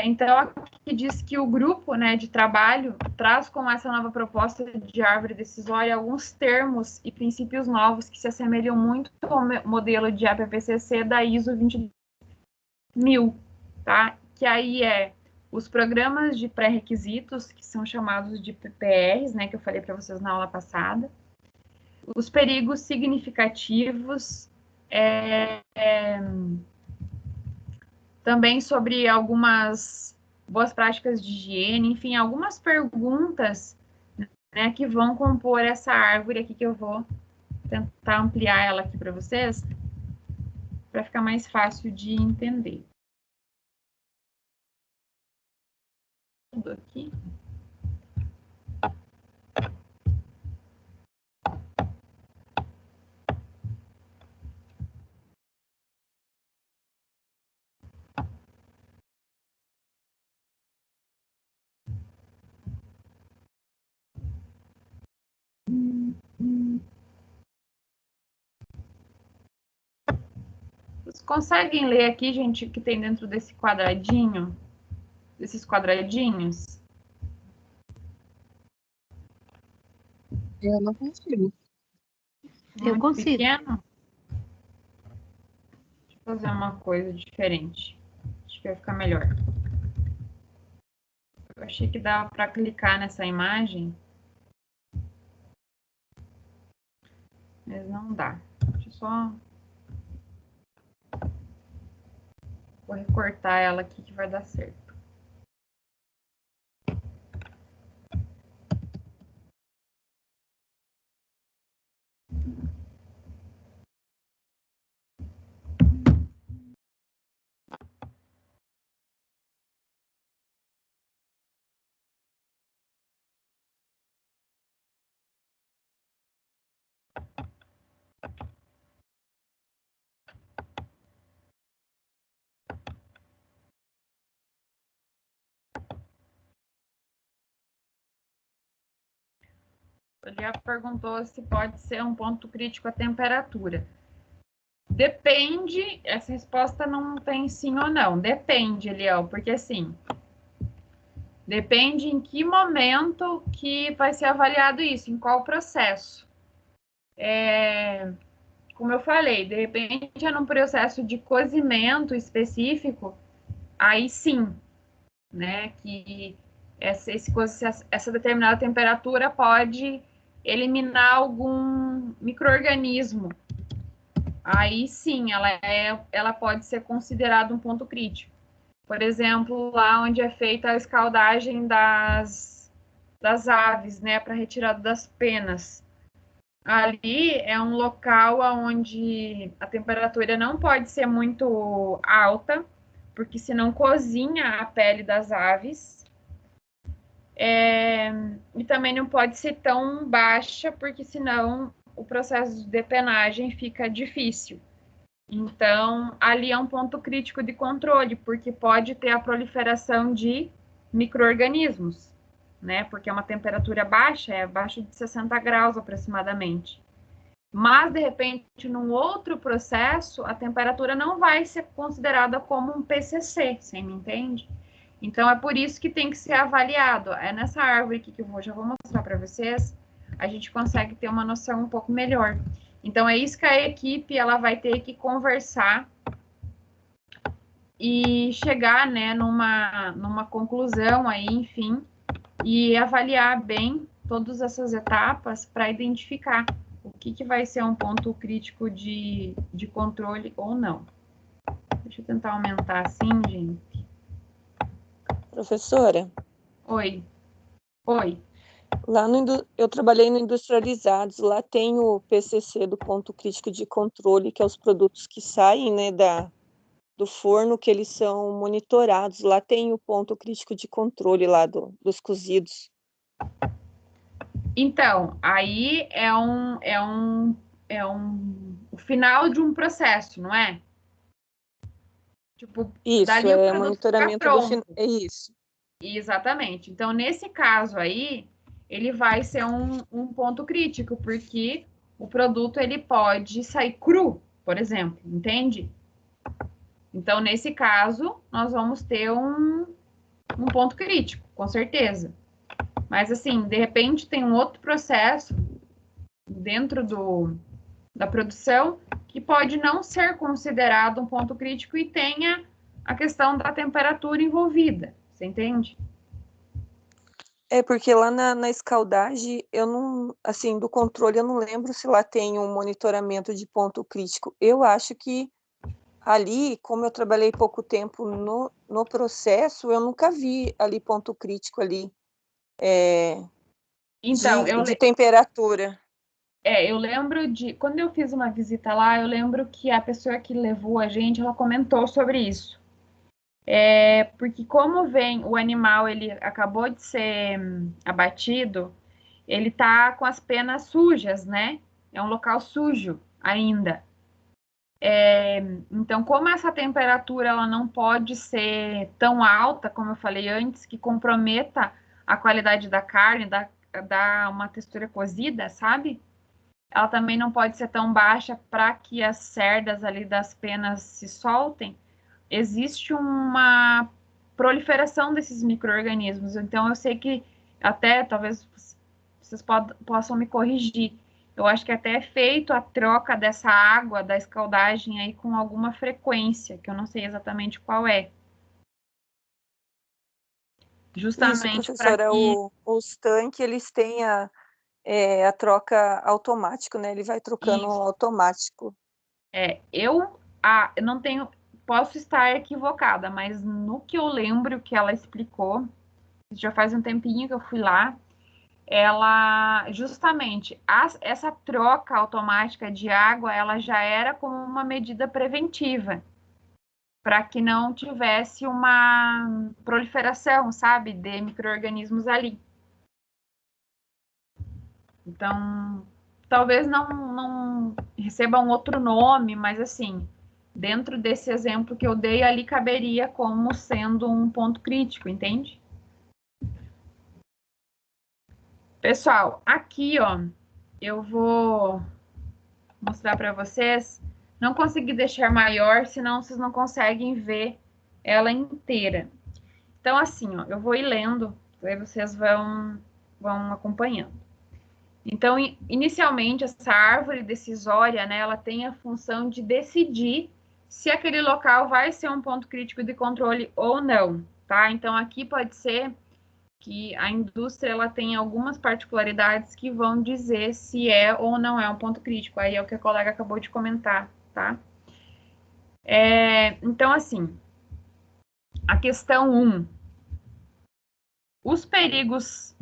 Então, aqui diz que o grupo, né, de trabalho traz com essa nova proposta de árvore decisória alguns termos e princípios novos que se assemelham muito ao modelo de APPCC da ISO 22000, tá? Que aí os programas de pré-requisitos, que são chamados de PPRs, né, que eu falei para vocês na aula passada, os perigos significativos, também sobre algumas boas práticas de higiene, enfim, algumas perguntas, né, que vão compor essa árvore aqui, que eu vou tentar ampliar ela aqui para vocês, para ficar mais fácil de entender. Tudo aqui. Vocês conseguem ler aqui, gente, o que tem dentro desse quadradinho? Desses quadradinhos? Eu não consigo. Eu consigo. Pequeno? Deixa eu fazer uma coisa diferente. Acho que vai ficar melhor. Eu achei que dava para clicar nessa imagem, mas não dá. Deixa eu só... Vou recortar ela aqui que vai dar certo. Ele já perguntou se pode ser um ponto crítico a temperatura. Depende, essa resposta não tem sim ou não. Depende, Eliel, porque assim, depende em que momento que vai ser avaliado isso, em qual processo. Como eu falei, de repente é num processo de cozimento específico, aí sim, né, que essa determinada temperatura pode eliminar algum micro-organismo. Aí sim, ela pode ser considerada um ponto crítico. Por exemplo, lá onde é feita a escaldagem das aves, né, para retirada das penas. Ali é um local onde a temperatura não pode ser muito alta, porque senão cozinha a pele das aves. E também não pode ser tão baixa, porque senão o processo de depenagem fica difícil. Então, ali é um ponto crítico de controle, porque pode ter a proliferação de micro-organismos, né? Porque é uma temperatura baixa, é abaixo de 60 graus aproximadamente. Mas, de repente, num outro processo, a temperatura não vai ser considerada como um PCC, você me entende? Então, é por isso que tem que ser avaliado. É nessa árvore aqui que eu já vou mostrar para vocês, a gente consegue ter uma noção um pouco melhor. Então, é isso que a equipe ela vai ter que conversar e chegar, né, numa conclusão aí, enfim, e avaliar bem todas essas etapas para identificar o que vai ser um ponto crítico de controle ou não. Deixa eu tentar aumentar assim, gente. Professora, Oi. Oi. lá eu trabalhei no Industrializados, lá tem o PCC do ponto crítico de controle, que é os produtos que saem, né, do forno, que eles são monitorados. Lá tem o ponto crítico de controle lá dos cozidos. Então, aí o final de um processo, não é? Tipo, Isso, dali o é produto fica monitoramento do final. pronto. É isso. Exatamente. Então, nesse caso aí, ele vai ser um ponto crítico, porque o produto ele pode sair cru, por exemplo, entende? Então, nesse caso, nós vamos ter um ponto crítico, com certeza. Mas, assim, de repente tem um outro processo dentro da produção que pode não ser considerado um ponto crítico e tenha a questão da temperatura envolvida. Você entende? É porque lá na escaldagem, eu não, assim, do controle, eu não lembro se lá tem um monitoramento de ponto crítico. Eu acho que ali, como eu trabalhei pouco tempo no processo, eu nunca vi ali ponto crítico ali Então, de temperatura. eu lembro quando eu fiz uma visita lá, eu lembro que a pessoa que levou a gente, ela comentou sobre isso. Porque como vem o animal, ele acabou de ser abatido, ele tá com as penas sujas, né? É um local sujo ainda. Então, como essa temperatura ela não pode ser tão alta, como eu falei antes, que comprometa a qualidade da carne, dá uma textura cozida, sabe? Ela também não pode ser tão baixa para que as cerdas ali das penas se soltem. Existe uma proliferação desses micro-organismos. Então, eu sei que até, talvez vocês possam me corrigir, eu acho que até é feito a troca dessa água da escaldagem aí com alguma frequência, que eu não sei exatamente qual é. Isso, Justamente para professora, que os tanques, eles têm a troca automática, né? Ele vai trocando isso. automático. Eu não tenho, posso estar equivocada, mas no que eu lembro que ela explicou, já faz um tempinho que eu fui lá, ela justamente essa troca automática de água, ela já era como uma medida preventiva para que não tivesse uma proliferação, sabe, de micro-organismos ali. Então, talvez não receba um outro nome, mas assim, dentro desse exemplo que eu dei, ali caberia como sendo um ponto crítico, entende? Pessoal, aqui, ó, eu vou mostrar para vocês. Não consegui deixar maior, senão vocês não conseguem ver ela inteira. Então, assim, ó, eu vou ir lendo, aí vocês vão acompanhando. Então, inicialmente, essa árvore decisória, né, ela tem a função de decidir se aquele local vai ser um ponto crítico de controle ou não, tá? Então, aqui pode ser que a indústria ela tem algumas particularidades que vão dizer se é ou não é um ponto crítico. Aí é o que a colega acabou de comentar, tá? Então, assim, a questão 1. Os perigos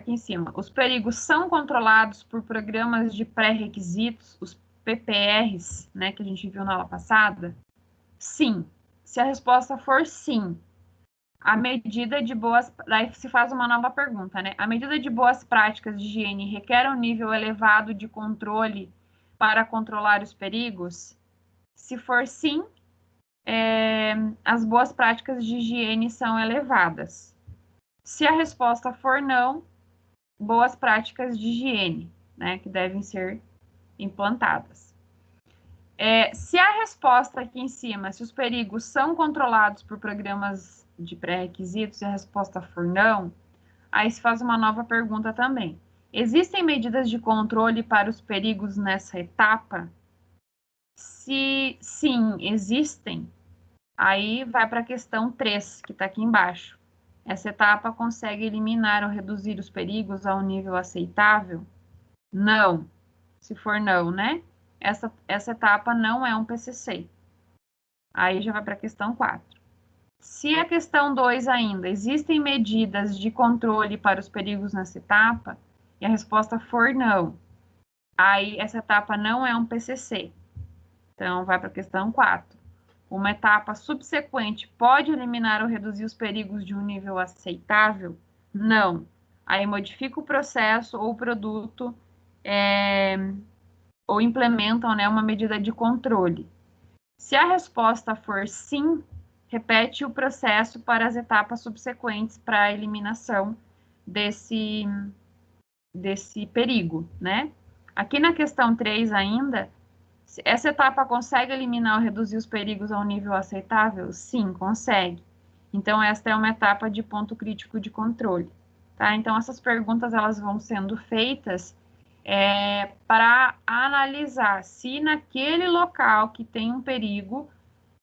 aqui em cima, os perigos são controlados por programas de pré-requisitos, os PPRs, né, que a gente viu na aula passada? Sim. Se a resposta for sim, a medida de boas... Daí se faz uma nova pergunta, né? A medida de boas práticas de higiene requer um nível elevado de controle para controlar os perigos? Se for sim, as boas práticas de higiene são elevadas. Se a resposta for não, boas práticas de higiene, né, que devem ser implantadas. Se a resposta aqui em cima, se os perigos são controlados por programas de pré-requisitos e a resposta for não, aí se faz uma nova pergunta também. Existem medidas de controle para os perigos nessa etapa? Se sim, existem, aí vai para a questão 3, que está aqui embaixo. Essa etapa consegue eliminar ou reduzir os perigos a um nível aceitável? Não. Se for não, né? Essa etapa não é um PCC. Aí já vai para a questão 4. Se a questão 2 ainda, existem medidas de controle para os perigos nessa etapa? E a resposta for não. Aí essa etapa não é um PCC. Então, vai para a questão 4. Uma etapa subsequente pode eliminar ou reduzir os perigos de um nível aceitável? Não. Aí modifica o processo ou o produto ou implementam, né, uma medida de controle. Se a resposta for sim, repete o processo para as etapas subsequentes para a eliminação desse perigo, né? Aqui na questão 3 ainda, essa etapa consegue eliminar ou reduzir os perigos a um nível aceitável? Sim, consegue. Então, esta é uma etapa de ponto crítico de controle. Tá? Então, essas perguntas elas vão sendo feitas para analisar se naquele local que tem um perigo,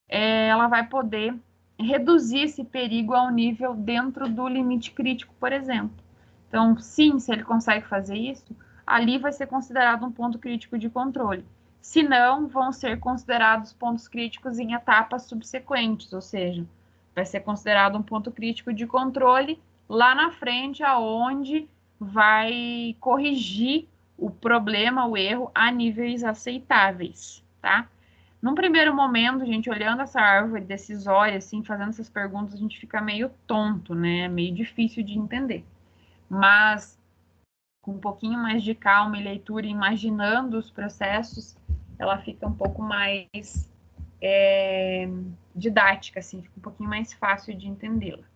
ela vai poder reduzir esse perigo a um nível dentro do limite crítico, por exemplo. Então, sim, se ele consegue fazer isso, ali vai ser considerado um ponto crítico de controle. Se não, vão ser considerados pontos críticos em etapas subsequentes, ou seja, vai ser considerado um ponto crítico de controle lá na frente, aonde vai corrigir o problema, o erro, a níveis aceitáveis, tá? Num primeiro momento, gente, olhando essa árvore decisória, assim, fazendo essas perguntas, a gente fica meio tonto, né? Meio difícil de entender. Mas, com um pouquinho mais de calma e leitura, imaginando os processos, ela fica um pouco mais didática, assim, fica um pouquinho mais fácil de entendê-la.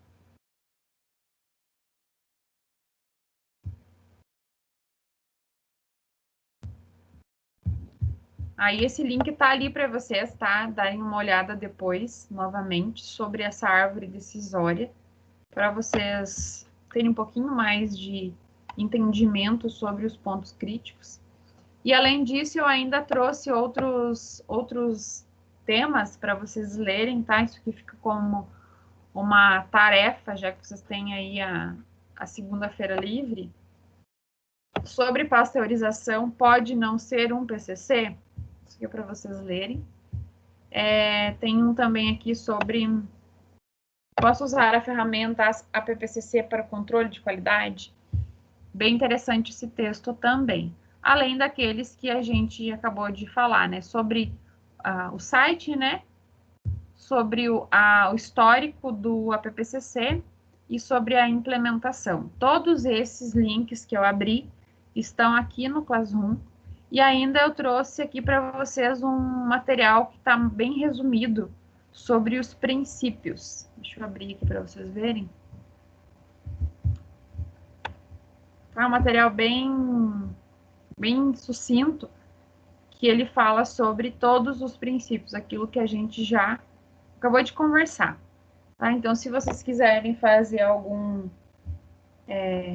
Aí esse link tá ali para vocês, tá? Darem uma olhada depois, novamente, sobre essa árvore decisória, para vocês terem um pouquinho mais de entendimento sobre os pontos críticos. E além disso, eu ainda trouxe outros temas para vocês lerem, tá? Isso aqui fica como uma tarefa, já que vocês têm aí a segunda-feira livre. Sobre pasteurização, pode não ser um PCC? Isso aqui é para vocês lerem. Tem um também aqui sobre... Posso usar a ferramenta APPCC para controle de qualidade? Bem interessante esse texto também. Além daqueles que a gente acabou de falar, né? Sobre o site, né? Sobre o histórico do APPCC e sobre a implementação. Todos esses links que eu abri estão aqui no Classroom. E ainda eu trouxe aqui para vocês um material que está bem resumido sobre os princípios. Deixa eu abrir aqui para vocês verem. É um material bem sucinto, que ele fala sobre todos os princípios, aquilo que a gente já acabou de conversar. Tá? Então, se vocês quiserem fazer algum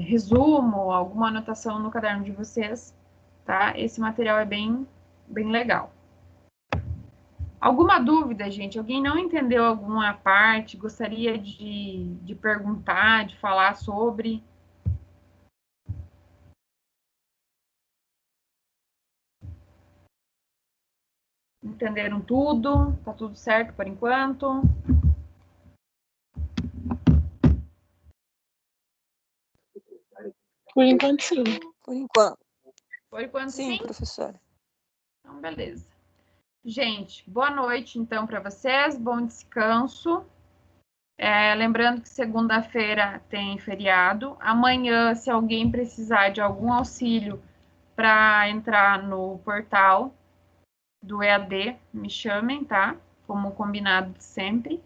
resumo, alguma anotação no caderno de vocês, tá? Esse material é bem legal. Alguma dúvida, gente? Alguém não entendeu alguma parte? Gostaria de perguntar, de falar sobre? Entenderam tudo? Tá tudo certo por enquanto? Por enquanto, sim. Por enquanto. Por enquanto, Sim, sim? professora. Então, beleza. Gente, boa noite, então, para vocês. Bom descanso. Lembrando que segunda-feira tem feriado. Amanhã, se alguém precisar de algum auxílio para entrar no portal do EAD, me chamem, tá? Como combinado de sempre.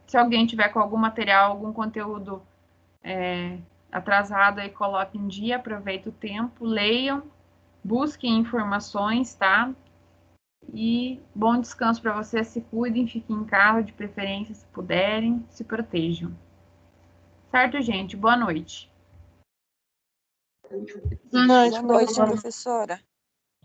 Se alguém tiver com algum material, algum conteúdo atrasado, aí coloque em dia, aproveite o tempo, leiam, busquem informações, tá? E bom descanso para vocês, se cuidem, fiquem em casa, de preferência, se puderem, se protejam. Certo, gente? Boa noite. Boa noite, Boa noite, professora. professora.